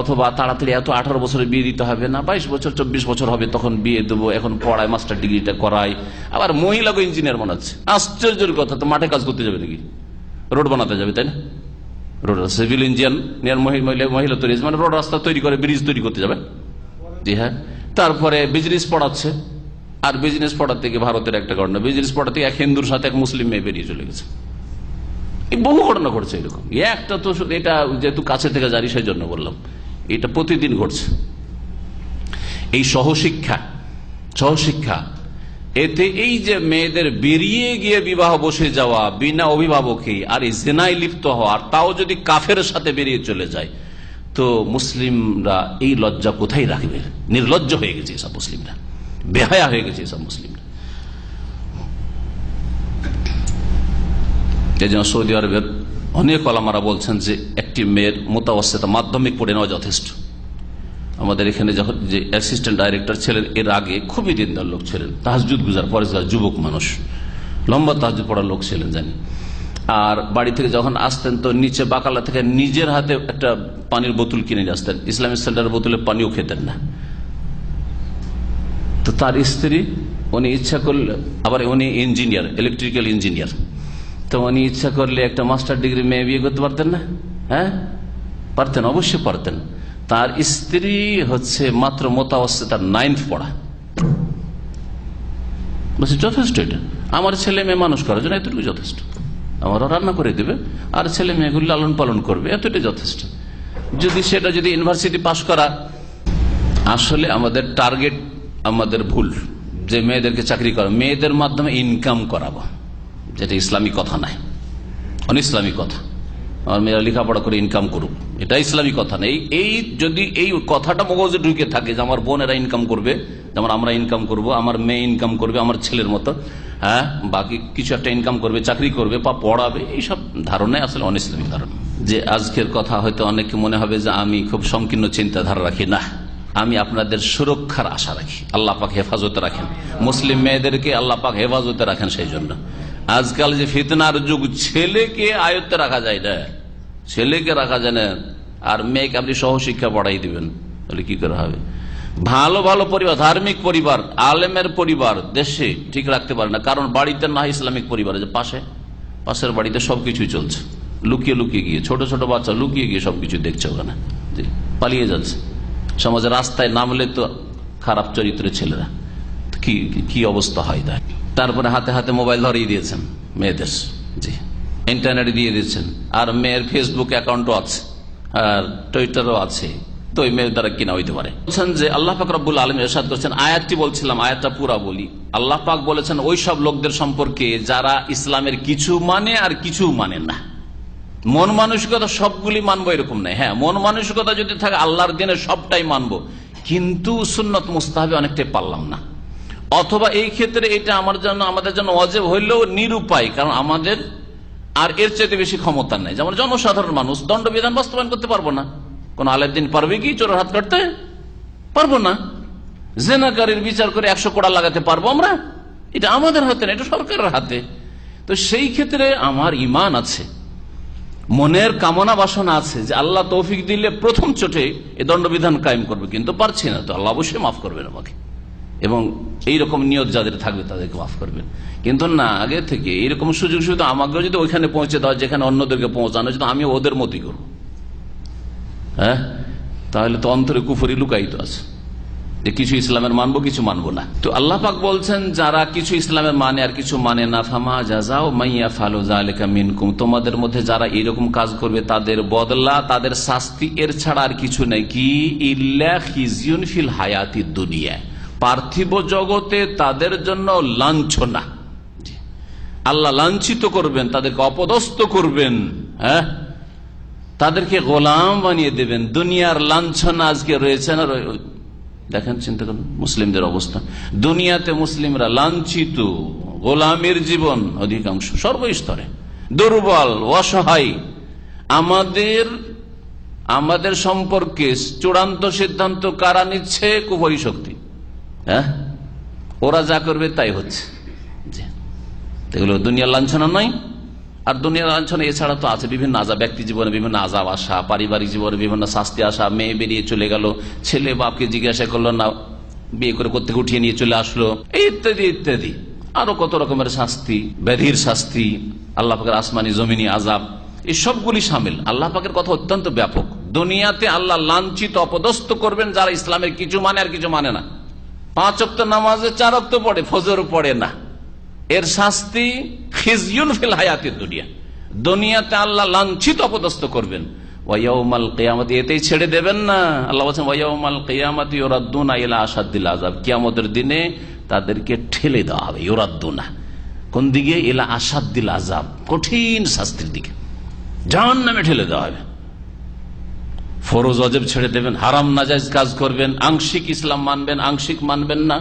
অথবা তাড়াতাড়ি এত 18 বছরে বিয়ে দিতে হবে না, 22 বছর 24 বছর হবে তখন বিয়ে দেবো, এখন পড়ায়, মাস্টার ডিগ্রিটা করায়। আবার মহিলাকে ইঞ্জিনিয়ার বানাচ্ছে, আশ্চর্যের কথা। তো মাঠে কাজ করতে যাবে নাকি? রোড বানাতে যাবে, তাই না? রোড সিভিল ইঞ্জিনিয়ার মহিলা তৈরি, মানে রোড রাস্তা তৈরি করে, ব্রিজ তৈরি করতে যাবে। জি হ্যাঁ। তারপরে বিজনেস পড়াচ্ছে, আর বিজনেস পড়াতে গিয়ে ভারতের একটা ঘটনা, বিজনেস পড়াতে এক হিন্দুর সাথে এক মুসলিম মেয়ে বেরিয়ে চলে গেছে। এই বহু ঘটনা ঘটছে এরকম। একটা তো এটা যেহেতু কাছে থেকে জানি সেই জন্য বললাম, এটা প্রতিদিন ঘটছে। এই সহশিক্ষা এতে এই যে মেয়েদের বেরিয়ে গিয়ে বিবাহ বসে যাওয়া বিনা অভিভাবকে, আর এই জিনায় লিপ্ত হওয়া, আর তাও যদি কাফের সাথে বেরিয়ে চলে যায়, তো মুসলিমরা এই লজ্জা কোথায় রাখবে? নির্লজ্জ হয়ে গেছে এসব মুসলিমরা, বেহায়া হয়ে গেছে এসব মুসলিমরা। এই জন্য সৌদি আরবের অনেক ওলামারা বলছেন যে একটি মেয়ের মুতাওয়াসসিতা মাধ্যমিক পড়ে নেওয়া যথেষ্ট। আমাদের এখানে যখন যে অ্যাসিস্ট্যান্ট ডাইরেক্টর ছিলেন, এর আগে খুবই দিনদার লোক ছিলেন, তাহাজ্জুদ গুজার, পরেজগার যুবক মানুষ, লম্বা তাহাজ্জুদ পড়ার লোক ছিলেন জানি। আর বাড়ি থেকে যখন আসতেন তো নিচে বাকালা থেকে নিজের হাতে একটা পানির বোতল কিনে নিয়ে আসতেন, ইসলামিক সেন্টারের বোতলে পানিও খেতেন না। তো তার স্ত্রী উনি ইচ্ছা করলে, আবার উনি ইঞ্জিনিয়ার, ইলেকট্রিক্যাল ইঞ্জিনিয়ার, তো উনি ইচ্ছা করলে একটা মাস্টার ডিগ্রি মেয়ে বিয়ে করতে পারতেন না? হ্যাঁ পারতেন, অবশ্যই পারতেন। তার স্ত্রী হচ্ছে মাত্র মোতাবস্তিতার 9th পড়া, বলছে যথেষ্ট, এটা আমার ছেলে মেয়ে মানুষ করার জন্য এতটুকু যথেষ্ট, আমারও রান্না করে দেবে আর ছেলে মেয়েগুলি লালন পালন করবে, এতটাই যথেষ্ট। যদি ইউনিভার্সিটি পাশ করা, আসলে আমাদের টার্গেট, আমাদের ভুল যে মেয়েদেরকে চাকরি করা, মেয়েদের মাধ্যমে ইনকাম করাবো, যেটা ইসলামী কথা নাই, অনইসলামী কথা। আমার মেয়েরা লেখাপড়া করে ইনকাম করুক, এটা ইসলামী কথা নেই। যদি এই কথাটা মগজে ঢুকে থাকে যে আমার বোনেরা ইনকাম করবে, যেমন আমরা ইনকাম করব, আমার মেয়ে ইনকাম করবে আমার ছেলের মতো, হ্যাঁ বাকি কিছু একটা ইনকাম করবে, চাকরি করবে বা পড়াবে, এইসব ধারণাই আসলে অনইসলামিক ধারণা। যে আজকের কথা হয়তো অনেকে মনে হবে যে আমি খুব সংকীর্ণ চিন্তাধারা রাখি, না, আমি আপনাদের সুরক্ষার আশা রাখি। আল্লাহ পাক হেফাজতে রাখেন মুসলিম মেয়েদেরকে, আল্লাহ পাক হেফাজতে রাখেন। সেই জন্য আজকাল যে ফিতনার যুগ, ছেলেকে আয়ত্তে রাখা যায় না, ছেলেকে রাখা যায় না, আর মেয়েকে আপনি সহশিক্ষা পড়াই দিবেন, তাহলে কি করে হবে? ভালো ভালো পরিবার, ধার্মিক পরিবার, আলেমের পরিবার দেশে ঠিক রাখতে পারে না, কারণ বাড়িতে না ইসলামিক পরিবার, যে পাশের বাড়িতে সবকিছুই চলছে, লুকিয়ে লুকিয়ে গিয়ে ছোট ছোট বাচ্চা লুকিয়ে গিয়ে সবকিছু দেখছে, ওখানে পালিয়ে যাচ্ছে। সমাজে রাস্তায় নামলে তো খারাপ চরিত্রের ছেলেরা, কি অবস্থা হয় তাই। তারপরে হাতে হাতে মোবাইল ধরিয়ে দিয়েছেন মেয়েদের, জি ইন্টারনেট দিয়ে দিয়েছেন, আর মেয়ের ফেসবুক অ্যাকাউন্টও আছে আর টুইটারও আছে, তো ওই মেয়ের দ্বারা কিনা হইতে পারে। বলছেন যে আল্লাহ পাক রব্বুল আলামিন ইরশাদ করেছেন, আয়াতটি বলছিলাম, আয়াতটা পুরা বলি। আল্লাহ পাক বলেছেন ওই সব লোকদের সম্পর্কে যারা ইসলামের কিছু মানে আর কিছু মানে না। মন মানসিকতা সবগুলি মানবো এরকম নাই, হ্যাঁ মন মানসিকতা যদি থাকে আল্লাহর দিনে সবটাই মানবো, কিন্তু সুন্নত মুস্তাহাবে অনেকটাই পারলাম না, অথবা এই ক্ষেত্রে এটা আমাদের জন্য ওয়াজিব হইলেও নিরুপায়, কারণ আমাদের আর এর চাইতে বেশি ক্ষমতা নেই। যেমন জনসাধারণ মানুষ দণ্ডবিধান বাস্তবায়ন করতে পারবো না, কোন আলের দিন পারবে কি চোরের হাত কাটতে? পারবো না। জেনাকারীর বিচার করে 100 কোড়া লাগাতে পারবো আমরা? এটা আমাদের হাতে না, এটা সরকারের হাতে। তো সেই ক্ষেত্রে আমার ঈমান আছে, মনের কামনা বাসনা আছে যে আল্লাহ তৌফিক দিলে প্রথম চোটে এই দণ্ডবিধান কায়েম করবে, কিন্তু পারছি না, তো আল্লাহ অবশ্যই মাফ করবেন আমাকে, এবং এইরকম নিয়ত যাদের থাকবে তাদেরকে মাফ করবেন। কিন্তু না, আগে থেকে এইরকম সুযোগ সুবিধা আমাকে যদি ওইখানে পৌঁছে দেওয়া যেখানে অন্যদেরকে পৌঁছানো, যদি আমি ওদের মতই করব, হ্যাঁ তাহলে তো অন্তরে কুফরি লুকায়িত আছে যে কিছু ইসলামের মানবো কিছু মানবো না। তো আল্লাহ পাক বলছেন যারা কিছু ইসলামের মানে আর কিছু মানে না, ফামা জাযাউ মাইয়া ফালু যালিকা মিনকুম, তোমাদের মধ্যে যারা এরকম কাজ করবে তাদের বদলা, তাদের শাস্তি এর ছাড়া আর কিছু নেই। কি ইল্লা খিজিউন ফিল হায়াতিদ দুনিয়া, পার্থিব জগতে তাদের জন্য লাঞ্ছনা, আল্লাহ লাঞ্ছিত করবেন, তাদেরকে অপদস্থ করবেন, হ্যাঁ তাদেরকে গোলাম বানিয়ে দেবেন। দুনিয়ার লাঞ্ছনা আজকে রয়েছে না, দেখেন চিন্তা করুন মুসলিমদের অবস্থা, দুনিয়াতে মুসলিমরা লাঞ্ছিত, গোলামের জীবন অধিকাংশ, সর্বস্তরে দুর্বল অসহায়। আমাদের সম্পর্কে চূড়ান্ত সিদ্ধান্ত কারা নিচ্ছে? কুফরি শক্তি, হ্যাঁ ওরা যা করবে তাই হচ্ছে। এগুলো দুনিয়ার লাঞ্ছনা নয়। আর দুনিয়ার লাঞ্ছনা এছাড়া তো আছে বিভিন্ন আযাব, ব্যক্তি জীবনে বিভিন্ন আযাব আসা, পারিবারিক জীবনে বিভিন্ন শাস্তি আসা, মেয়ে বেরিয়ে চলে গেল, ছেলে বাপকে জিজ্ঞাসা করলো না, বিয়ে করে কোত্থেকে উঠিয়ে নিয়ে চলে আসলো, ইত্যাদি ইত্যাদি, আরো কত রকমের শাস্তি, ব্যাধির শাস্তি, আল্লাহ পাকের আসমানি জমিনি আযাব, এই সবগুলি শামিল। আল্লাহ পাকের কথা অত্যন্ত ব্যাপক। দুনিয়াতে আল্লাহ লাঞ্ছিত অপদস্থ করবেন যারা ইসলামের কিছু মানে আর কিছু মানে না। 5 ওয়াক্ত নামাজে 4 ওয়াক্ত পড়ে, ফজর পড়ে না, এর শাস্তি খিজিউন ফিল হায়াতিদ দুনিয়া, দুনিয়াতে আল্লাহ লাঞ্ছিত অপদস্থ করবেন। ওয়া ইয়াউমাল কিয়ামতি, এতেই ছেড়ে দেবেন না। আল্লাহ বলেন ওয়া ইয়াউমাল কিয়ামতি ইউরাদ্দুনা ইলা আশাদ্দিল আযাব, কিয়ামতের দিনে তাদেরকে ঠেলে দেওয়া হবে। ইউরাদ্দুনা কোন দিকে? ইলা আশাদ্দিল আযাব, কঠিন শাস্তির দিকে, জাহান্নামে ঠেলে দেওয়া হবে। ফরজ ওয়াজিব ছেড়ে দেবেন, হারাম নাজায়েজ কাজ করবেন, আংশিক ইসলাম মানবেন, আংশিক মানবেন না,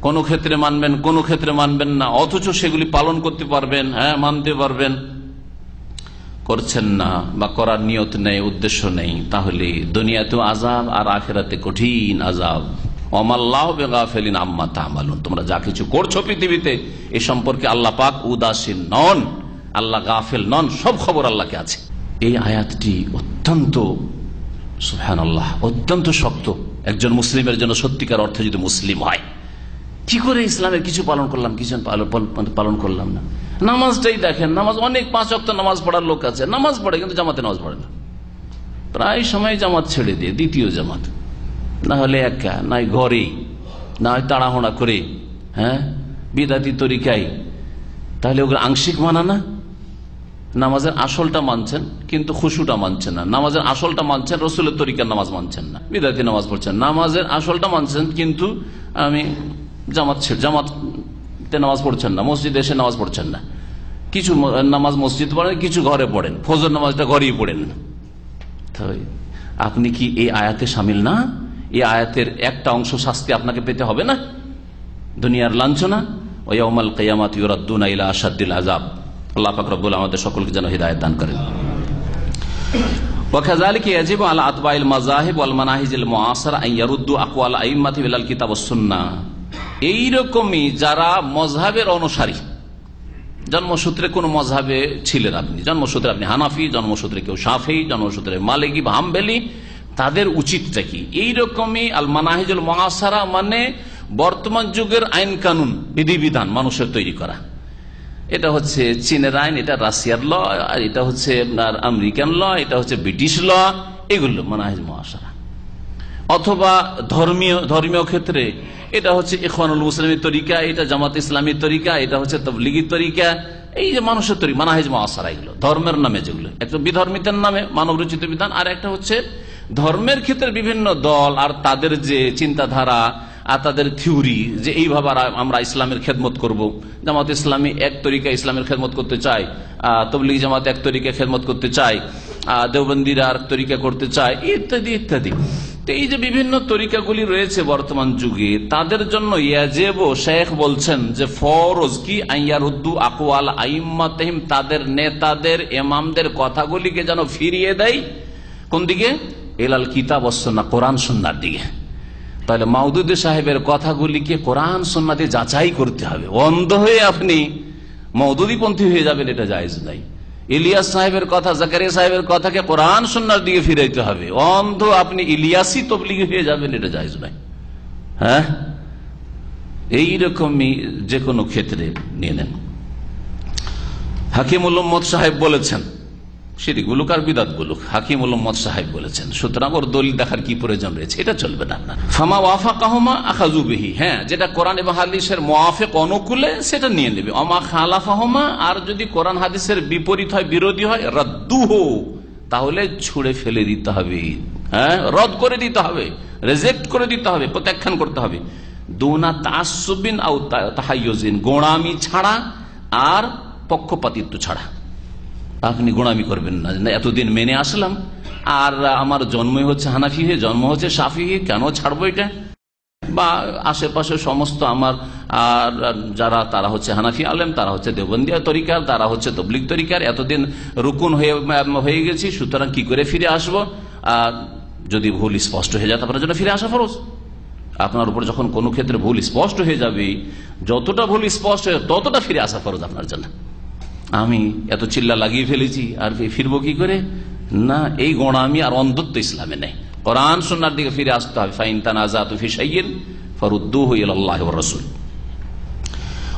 কোন ক্ষেত্রে মানবেন, কোন ক্ষেত্রে মানবেন না, অথচ সেগুলি পালন করতে পারবেন, হ্যাঁ মানতে পারবেন, করছেন না বা করার নিয়ত নেই, উদ্দেশ্য নেই, তাহলে দুনিয়াতেও আযাব আর আখিরাতে কঠিন আযাব। ওয়ামাল্লাহু বিগাফিলিন আম্মা তা'মালুন, তোমরা যা কিছু করছো পৃথিবীতে এ সম্পর্কে আল্লাহ পাক উদাসীন নন, আল্লাহ গাফিল নন, সব খবর আল্লাহকে আছে। এই আয়াতটি অত্যন্ত সুবহানাল্লাহ, অত্যন্ত শক্ত একজন মুসলিমের জন্য, সত্যিকার অর্থে যদি মুসলিম হয়, কি করে ইসলামের কিছু পালন করলাম, কিছু পালন করলাম না। নামাজটাই দেখেন, নামাজ অনেক 5 ওয়াক্ত নামাজ পড়ার লোক আছে, নামাজ পড়ে কিন্তু জামাতে নামাজ পড়ে না। প্রায় সময় জামাত ছেড়ে দিয়ে দ্বিতীয় জামাত, না হলে একা, নাই ঘরে, না হয় তাড়াহুড়া করে, হ্যাঁ, বিদাতি তরিকায়। তাহলে ওগুলো আংশিক মানা না? নামাজের আসলটা মানছেন কিন্তু খুশুটা মানছেন না। নামাজের আসলটা মানছেন, রসুলের তরিকার নামাজ মানছেন না, বিদাতি নামাজ পড়ছেন। নামাজের আসলটা মানছেন কিন্তু আমি জামাতে নামাজ পড়ছেন না, মসজিদে এসে নামাজ পড়ছেন না। কিছু নামাজ মসজিদ পড়েন, কিছু ঘরে পড়েন, ফজর নামাজটা ঘরেই পড়েন। আপনি কি এই আয়াতে শামিল না? এই আয়াতের একটা অংশ শাস্তি আপনাকে পেতে হবে না? দুনিয়ার লাঞ্ছনা, ওয়া ইয়াউমাল কিয়ামাতি ইউরাদ্দুনা ইলা আশাদ্দিল আযাব। আল্লাহ পাক রব্বুল আমাদের সকলকে যেন হিদায়াত দান করেন। ওয়াকাযালিকা ইয়াজিবু আলা আতবাইল মাযাহিব ওয়াল মানাহিজিল মুআসিরা আন ইয়ারুদ্দু আকওয়াল আইম্মাতি বিল কিতাব ওয়াস সুন্নাহ। এইরকমই যারা মযহাবের অনুসারী, জন্মসূত্রে কোন মযহাবে ছিলেন আপনি, জন্মসূত্রে আপনি হানাফি, জন্মসূত্রে কেউ শাফি, জন্মসূত্রে মালিকি বা হাম্বলি, তাদের উচিতটা কি? এইরকমই আল মানাহিজুল মুআসিরা মানে বর্তমান যুগের আইন কানুন বিধিবিধান মানুষের তৈরি করা। এটা হচ্ছে চীনের আইন, এটা রাশিয়ার ল, আর এটা হচ্ছে আপনার আমেরিকান ল, এটা হচ্ছে ব্রিটিশ ল, এগুলো মানাহিজ মুআসিরা। অথবা ধর্মীয় ক্ষেত্রে এটা হচ্ছে ইখওয়ানুল মুসলিমের তরিকা, এটা জামাত ইসলামীর তরিকা, এটা হচ্ছে তাবলীগীর তরিকা। এই যে মানুষের তরিকা মানাহিজ মুআসিরা, এগুলো ধর্মের নামে, যেগুলো একটা বিধর্মিতার নামে মানব রচিত বিধান, আর একটা হচ্ছে ধর্মের ক্ষেত্রে বিভিন্ন দল আর তাদের যে চিন্তাধারা আর তাদের থিওরি, যে এইভাবে আমরা ইসলামের খেদমত করব। জামাত ইসলামী এক তরিকা ইসলামের খেদমত করতে চায়, তাবলীগী জামাত এক তরিকা খেদমত করতে চায়, দেওবন্দিরা আর তরিকা করতে চায়, ইত্যাদি ইত্যাদি। তো এই যে বিভিন্ন তরিকাগুলি রয়েছে বর্তমান যুগে, তাদের জন্য ইয়াজিব, শেখ বলছেন যে ফরজ কি আইয়ারুদ্দু আকওয়াল আইম্মাতিহিম, তাদের নেতাদের ইমামদের কথাগুলিকে যেন ফিরিয়ে দেয় কোন দিকে? ইলাল কিতাব ওয়াস সুন্নাহ, কোরআন সুন্নাহর দিকে। তাহলে মাওদুদী সাহেবের কথাগুলিকে কোরআন সুন্নাহ দিয়ে যাচাই করতে হবে। অন্ধ হয়ে আপনি মওদুদীপন্থী হয়ে যাবেন, এটা জায়েজ নাই। ইলিয়াস সাহেবের কথা, জাকারিয়া সাহেবের কথাকে কোরআন সুন্নাহর দিকে ফিরাইতে হবে। অন্ধ আপনি ইলিয়াসি তাবলীগী হয়ে যাবেন, এটা জায়েজ নাই। হ্যাঁ, এইরকমই যে কোনো ক্ষেত্রে নিয়ে নেন। হাকিমুল উম্মত সাহেব বলেছেন, শিরক বলুক আর বিদআত বলুক, হাকিমুল উম্মত সাহেব বলেছেন, সুতরাং ওর দলিল দেখার কি প্রয়োজন রয়েছে? এটা চলবে না আপনার। ফামা ওয়াফাকাহুমা আখাযু বিহি, হ্যাঁ, যেটা কোরআন এবং হাদিসের মুওয়াফিক অনুকূলে সেটা নিয়ে নেবে। ওমা খালাফাহুমা, আর যদি কোরআন হাদিসের বিপরীত হয়, বিরোধী হয়, রাদ্দুহু, তাহলে ছুঁড়ে ফেলে দিতে হবে, হ্যাঁ, রদ করে দিতে হবে, রিজেক্ট করে দিতে হবে, প্রত্যাখ্যান করতে হবে। দুনা তাআসসুবিন আও তাহায়্যুজিন, গোঁড়ামি ছাড়া আর পক্ষপাতিত্ব ছাড়া। আপনি গোঁড়ামি করবেন না, এতদিন মেনে আসলাম আর আমার জন্মই হচ্ছে হানাফি হয়ে, জন্ম হচ্ছে শাফি হয়ে, কেন ছাড়বো এটা? বা আশেপাশে সমস্ত আমার আর যারা, তারা হচ্ছে হানাফি আলেম, তারা হচ্ছে দেওবন্দিয়া তরিকার, তারা হচ্ছে তাবলীগ তরিকার, এতদিন রুকুন হয়ে গেছি, সুতরাং কি করে ফিরে আসবো? আর যদি ভুল স্পষ্ট হয়ে যায়, তারপরে জন্য ফিরে আসা ফরজ। আপনার উপর যখন কোনো ক্ষেত্রে ভুল স্পষ্ট হয়ে যাবে, যতটা ভুল স্পষ্ট হয়ে ততটা ফিরে আসা ফরজ আপনার জন্য। আমি এত চিল্লা লাগিয়ে ফেলেছি আর ফিরবো কি করে? না, এই গোঁড়ামি আর অন্ধত্ব ইসলামে নেই। কোরআন সুন্নাহর দিকে ফিরে আসতে হবে। ফাইন তানাযাতু ফি শাইইন ফারুদ্দুহু ইলাল্লাহি ওয়া রাসূল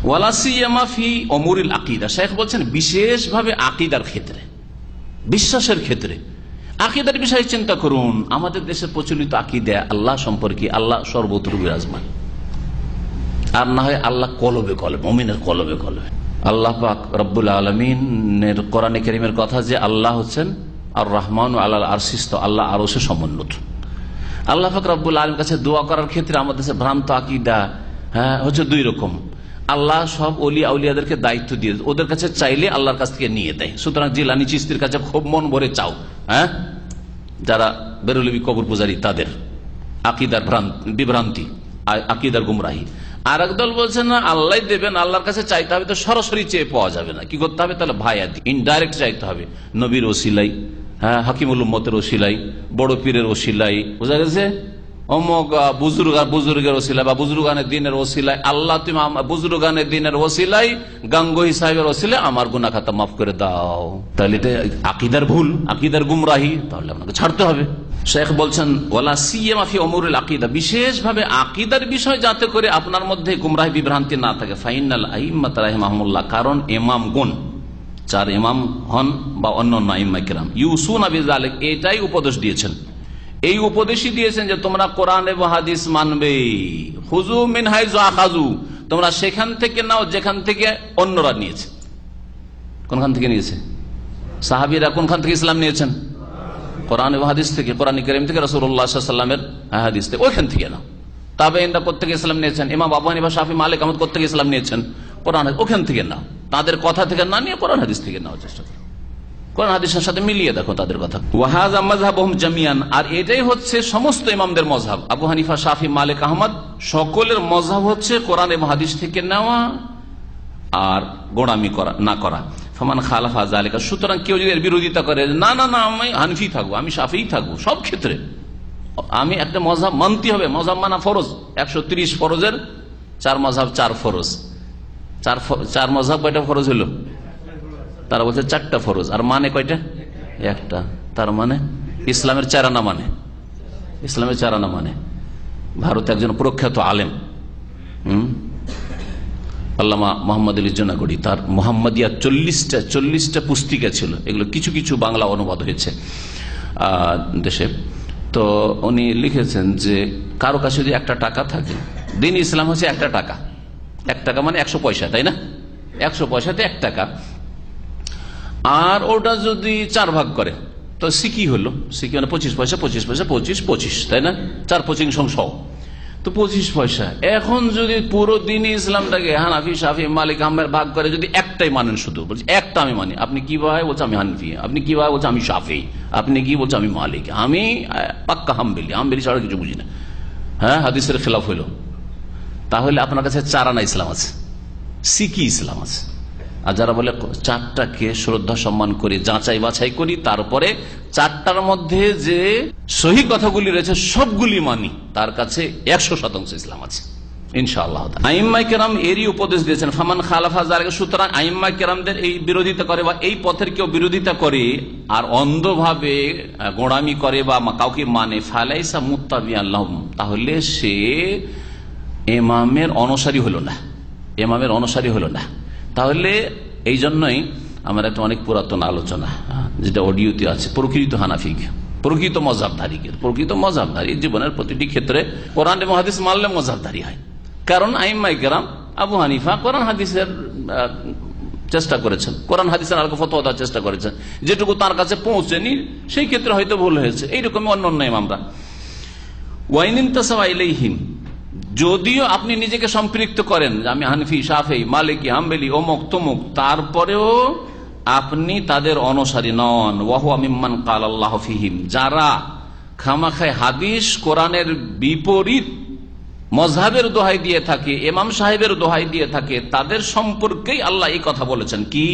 ওয়ালা সিয়ামা ফি উমুরিল আকীদা। শেখ বলছেন বিশেষভাবে আকীদার ক্ষেত্রে, বিশ্বাসের ক্ষেত্রে, আকীদার বিষয়ে চিন্তা করুন। আমাদের দেশে প্রচলিত আকীদা আল্লাহ সম্পর্কে, আল্লাহ সর্বত্র বিরাজমান, আর না হয় আল্লাহ কলবে কলবে, মুমিনের কলবে কলবে। আল্লাহ পাক রব্বুল আলামিনের কোরআনে কারীমের কথা যে আল্লাহ হচ্ছেন আর রহমান আলাল আরশি ইস্তাওয়া, আল্লাহ আরশে সমুন্নত। আল্লাহ পাক রব্বুল আলামিনের কাছে দোয়া করার ক্ষেত্রে আমাদের দেশে ভ্রান্ত আকীদা হচ্ছে দুই রকম। আল্লাহ সব ওলিয়া আউলিয়াদেরকে দায়িত্ব দিয়ে ওদের কাছে চাইলে আল্লাহর কাছ থেকে নিয়ে দেয়। সুতরাং জিলানী চিশতির কাছে খুব মন ভরে চাও, হ্যাঁ, যারা বেরলভী কবর পূজারী, তাদের আকীদার বিভ্রান্তি, আকীদার গুমরাহি। আর একদল বলছে না, আল্লাহ দেবেন, আল্লাহর কাছে চাইতে হবে, তো সরাসরি চেয়ে পাওয়া যাবে না, কি করতে হবে? তাহলে ভায়াতি, ইনডাইরেক্ট চাইতে হবে, নবীর ওসিলাই, হ্যাঁ, হাকিমুল উম্মতের ওসিলাই, বড় পীরের ওসিলাই, বোঝা গেছে, অমুক বুজুর্গের ওসিলাই বা বুজুর্গানের দিনের ওসিলাই। আল্লাহ তুমি বুজুর্গানের দিনের ওসিলাই, গাঙ্গোহী সাহেবের ওসিলাই আমার গুনাহ খাতা মাফ করে দাও। তাহলে এটা আকীদার ভুল, আকীদার গুমরাহি, তাহলে আপনাকে ছাড়তে হবে। শেখ বলছেন ওয়ালা সিয়ামা ফি উমুরিল আকীদা, বিশেষভাবে আকীদার বিষয় যাতে করে আপনার মধ্যে গুমরাহি বিভ্রান্তি না থাকে। ফাইনাল আইম্মাত রাহিমাহুমুল্লাহ, কারণ ইমামগণ, চার ইমাম হন বা অন্যান্য আইম্মা কিরাম, ইউসুনা বিযালিক, এটাই উপদেশ দিয়েছেন। এই উপদেশই দিয়েছেন যে তোমরা কোরআন এবং হাদিস মানবে। খুযু মিন হাইযু আখাযু, তোমরা সেখান থেকে নাও যেখান থেকে অন্যরা নিয়েছে। কোনখান থেকে নিয়েছে? সাহাবীরা কোনখান থেকে ইসলাম নিয়েছেন? কোরআন এবং হাদিস থেকে, কোরআন কারীম থেকে, রাসূলুল্লাহ সাল্লাল্লাহু আলাইহি ওয়াসাল্লামের হাদিস থেকে, ওইখান থেকে নাও। তাবেঈনরা কোত্থেকে ইসলাম নিয়েছেন? ইমাম আবু হানিফা, শাফি, মালিক, আহমদ কোত্থেকে ইসলাম নিয়েছেন? কোরআন, ওখান থেকে নাও। তাদের কথা থেকে না নিয়ে কোরআন হাদিস থেকে নেওয়ার চেষ্টা করো, কোরআন হাদিসের সাথে মিলিয়ে দেখো তাদের কথা। ওয়াহাযা মাযহাবুহুম জামিয়ান, আর এটাই হচ্ছে সমস্ত ইমামদের মযহাব। আবু হানিফা, শাফি, মালিক, আহমদ সকলের মযহাব হচ্ছে কোরআন এবং হাদিস থেকে নেওয়া আর গোড়ামি করা না করা। ফামান খালাফা যালিকা, সুতরাং কেউ যদি এর বিরোধিতা করে, না না না আমি হানফি থাকবো, আমি শাফিই থাকবো, সব ক্ষেত্রে আমি একটা মযহাব মানতে হবে। মযহাব মানা ফরজ, 130 ফরজের 4 মযহাব 4 ফরজ। 4 মযহাব কয়টা ফরজ হলো? তারা বলছে 4টা ফরজ। আর মানে কয়টা? একটা। তার মানে ইসলামের 4 আনা মানে, ইসলামের 4 আনা মানে। ভারতে একজন প্রখ্যাত আলেম আল্লামা মোহাম্মদ আলী জুনাগড়ি, তার মোহাম্মদিয়া 40টা পুস্তিকা ছিল, এগুলো কিছু কিছু বাংলা অনুবাদ হয়েছে দেশে। তো উনি লিখেছেন যে কারো কাছে যদি 1 টাকা থাকে, দিন ইসলাম হচ্ছে 1 টাকা, 1 টাকা মানে 100 পয়সা, তাই না? 100 পয়সাতে 1 টাকা। আর ওটা যদি 4 ভাগ করে তো সিকি হলো, সিকি মানে 25 পয়সা, 25 পয়সা, 25, তাই না? 4 পচিং সহ তো 25 পয়সা। এখন যদি পুরো দিন ইসলামটাকে হানাফি, শাফি, মালিক, আহমেদ ভাগ করে যদি একটাই মানেন, শুধু বলছি একটা আমি মানি, আপনি কি ভাই? বলছে আমি হানফি। আপনি কি ভাই? বলছে আমি শাফি। আপনি কি? বলছে আমি মালিক। আমি পাক্কা হাম্বলি, হাম্বলি ছাড়া কিছু বুঝি না। হ্যাঁ, হাদিসের খেলাফ হইল। তাহলে আপনার কাছে 4 আনা ইসলাম আছে, সিকি ইসলাম আছে। আর যারা বলে 4টাকে শ্রদ্ধা সম্মান করি, যাচাই বাছাই করি, তারপরে 4টার মধ্যে যে সহি কথাগুলি রয়েছে সবগুলি মানি, তার কাছে 100% ইসলাম আছে ইনশাআল্লাহ। আইম্মায়ে কেরাম এরই উপদেশ দিয়েছেন, ফামান খালাফা যালিকা, সুতরাং আইম্মায়ে কেরামদের এই বিরোধিতা করে বা এই পথের কেউ বিরোধিতা করে আর অন্ধভাবে গোঁড়ামি করে বা কাউকে মানে, ফালাইসা মুত্তাবিআন লাহুম, তাহলে সে ইমামের অনুসারী হলো না, ইমামের অনুসারী হলো না। তাহলে এই জন্যই আমার একটা অনেক পুরাতন আলোচনা, যেটা অডিওতে আছে, প্রকৃত হানাফি, প্রকৃত মযহাবধারী জীবনের প্রতিটি ক্ষেত্রে কোরআন এবং হাদিস মানলে মযহাবধারী হয়। কারণ আইম্মায়ে কেরাম, আবু হানিফা কোরআন হাদিসের চেষ্টা করেছেন, কোরআন হাদিসের আলোকে ফতোয়া দেওয়ার চেষ্টা করেছেন, যেটুকু তার কাছে পৌঁছেনি সেই ক্ষেত্রে হয়তো ভুল হয়েছে। এইরকম অন্য ইমামরা। ওয়াইন ইনতাসাবা ইলাইহিম, যদিও আপনি নিজেকে সম্পৃক্ত করেন যে আমি হানফি, শাফি, মালিকি, হাম্বলি, অমুক তমুক, তারপরেও আপনি তাদের অনুসারী নন। ওয়াহুয়া মিম্মান ক্বালা আল্লাহু ফীহিম, যারা খামাখায় হাদিস কোরআনের বিপরীত মযহাবের দোহাই দিয়ে থাকে, ইমাম সাহেবের দোহাই দিয়ে থাকে, তাদের সম্পর্কেই আল্লাহ এই কথা বলেছেন। কি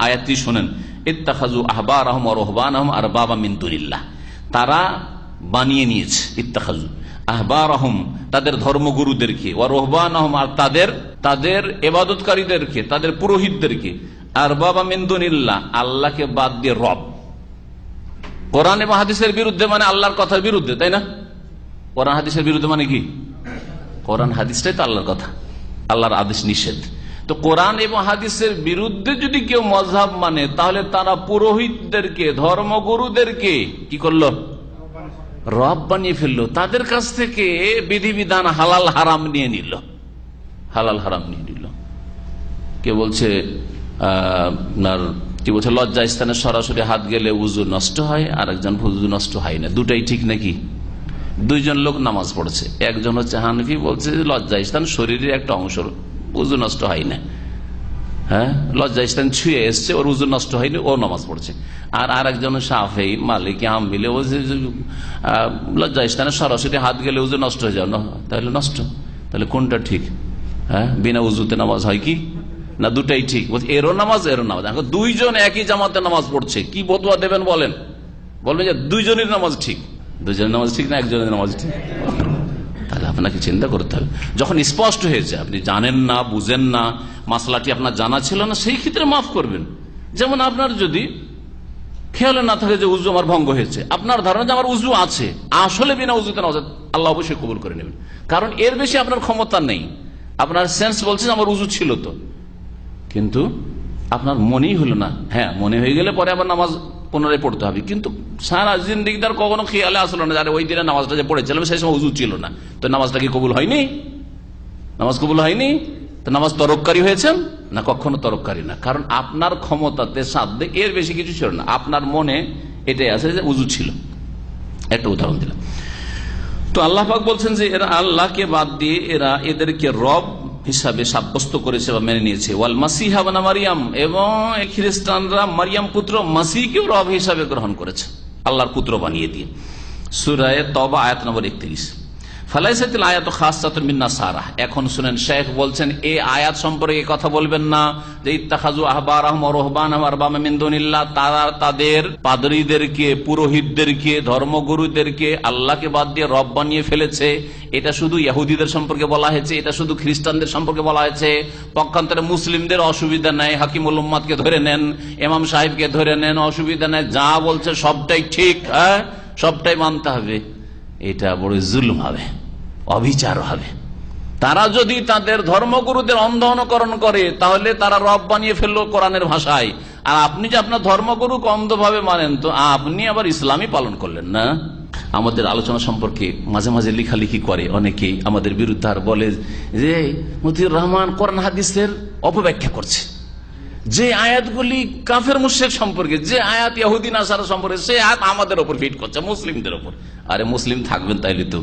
আয়াতটি শুনেন, ইত্তাখাযু আহবারাহুম ওয়া রুহবানাহুম আরবাবা মিন দুনিল্লাহ, তারা বানিয়ে নিয়েছে, ইত্তাখাযু আহবারাহুম তাদের ধর্মগুরুদেরকে, ওয়া রুহবানাহুম আর তাদের ইবাদতকারীদেরকে, তাদের পুরোহিতদেরকে, আরবাবা মিন দুনিল্লাহ আল্লাহকে বাদ দিয়ে রব। কোরআন এবং হাদিসের বিরুদ্ধে মানে আল্লাহর কথার বিরুদ্ধে, তাই না? কোরআন হাদিসের বিরুদ্ধে মানে কি? কোরআন হাদিসটাই তো আল্লাহর কথা, আল্লাহর আদেশ নিষেধ। তো কোরআন এবং হাদিসের বিরুদ্ধে যদি কেউ মযহাব মানে, তাহলে তারা পুরোহিতদেরকে, ধর্মগুরুদেরকে কি করলো? রব বানিয়ে ফেললো। তাদের কাছ থেকে বিধিবিধান হালাল হারাম নিয়ে নিল, হালাল হারাম নিয়ে নিল। কে বলছে কি বলছে, লজ্জা স্থানে সরাসরি হাত গেলে উযু নষ্ট হয়, আর একজন উযু নষ্ট হয় না, দুটাই ঠিক নাকি? 2 জন লোক নামাজ পড়ছে, একজন হচ্ছে হানফি, বলছে লজ্জা স্থান শরীরের একটা অংশ, উযু নষ্ট হয় না। হ্যাঁ, লজ্জা স্থান ছুঁয়ে এসছে, ওর উযু নষ্ট হয়নি, ও নামাজ পড়ছে। আর আরেকজন শাফি, মালিকি, হাম্বলি, ও লজ্জা স্থানে সরাসরি হাত গেলে উযু নষ্ট হয়ে যাও, তাহলে নষ্ট। তাহলে কোনটা ঠিক? হ্যাঁ, বিনা উযুতে নামাজ হয় কি না? দুটাই ঠিক। বলছে এরও নামাজ, এরও নামাজ। এখন 2 জন একই জামাতে নামাজ পড়ছে, কি ফতোয়া দেবেন বলেন? বলবেন যে 2 জনের নামাজ ঠিক। 2 জনের নামাজ ঠিক না একজনের নামাজ ঠিক? তাহলে আপনাকে চিন্তা করতে হবে। যখন স্পষ্ট হয়েছে, আপনি জানেন না, বুঝেন না, মাসলাটি আপনার জানা ছিল না, সেই ক্ষেত্রে মাফ করবেন। যেমন আপনার যদি খেয়াল না থাকে যে উজু আমার ভঙ্গ হয়েছে, আপনার ধারণা যে আমার উজু আছে, আসলে বিনা উজুতে নামাজ আল্লাহ অবশ্যই কবুল করে নেবেন, কারণ এর বেশি আপনার ক্ষমতা নেই। আপনার সেন্স বলছে আমার উজু ছিল তো, কিন্তু আপনার মনেই হলো না। হ্যাঁ, মনে হয়ে গেলে পরে আবার নামাজ পুনরায় পড়তে হবে, কিন্তু সারা জিন্দিগিদার কখনো খেয়ালে আসলো না যে ওই দিনে নামাজটা যে পড়েছিলাম সেই সময় উজু ছিল না, তো নামাজটা কি কবুল হয়নি? নামাজ কবুল হয়নি, তো নামাজ তরককারী হয়েছেন না? কখনো তরককারী না, কারণ আপনার ক্ষমতাতে সাধ্যে এর বেশি কিছু ছিল না, আপনার মনে এটাই আছে যে উজু ছিল। একটা উদাহরণ দিলাম। তো আল্লাহ পাক বলছেন যে এরা আল্লাহকে বাদ দিয়ে এরা এদেরকে রব হিসাবে সাব্যস্ত করেছে বা মেনে নিয়েছে। ওয়াল মাসিহা ইবনে মারইয়াম, এবং খ্রিস্টানরা মারিয়াম পুত্র মাসিহকেও রব হিসাবে গ্রহণ করেছে, আল্লাহর পুত্র বানিয়ে দিয়ে। সূরা তওবা আয়াত নম্বর 31। ফালাইসাতিল আয়াতু খাসসাতুন মিন নাসারা। এখন শুনেন, শেখ বলছেন এই আয়াত সম্পর্কে কথা বলবেন না যে ইত্তাখাযু আহবারাহুম ওয়া রুহবানাহুম আরবাবা মিন দুনিল্লাহ, তারা তাদের পাদরীদেরকে, পুরোহিতদেরকে, ধর্মগুরুদেরকে আল্লাহকে বাদ দিয়ে রব বানিয়ে ফেলেছে। এটা শুধু ইহুদিদের সম্পর্কে বলা হয়েছে, এটা শুধু খ্রিস্টানদের সম্পর্কে বলা হয়েছে। পক্ষান্তরে মুসলিমদের অসুবিধা নাই, হাকিমুল উম্মাতকে ধরে নেন, ইমাম সাহেবকে ধরে নেন, অসুবিধা নাই, যা বলছে সবটাই ঠিক, হ্যাঁ সবটাই মানতে হবে। এটা বড় জুলুম হবে, অবিচার হবে। তারা যদি তাদের ধর্মগুরুদের অন্ধ অনুকরণ করে তাহলে তারা রব বানিয়ে ফেললো কোরআনের ভাষায়, আর আপনি যে আপনার ধর্মগুরুকে অন্ধভাবে মানেন, তো আপনি আবার ইসলামই পালন করলেন না। আমাদের আলোচনা সম্পর্কে মাঝে মাঝে লেখালেখি করে অনেকেই আমাদের বিরুদ্ধে, আর বলে যে মতিউর রহমান কোরআন হাদিসের অপব্যাখ্যা করছে, যে আয়াতগুলি কাফের মুশরিক সম্পর্কে, যে আয়াত ইহুদি নাসারা সম্পর্কে, সে আয়াত আমাদের ওপর ফিট করছে, মুসলিমদের ওপর। আরে মুসলিম থাকবেন তাইলে তো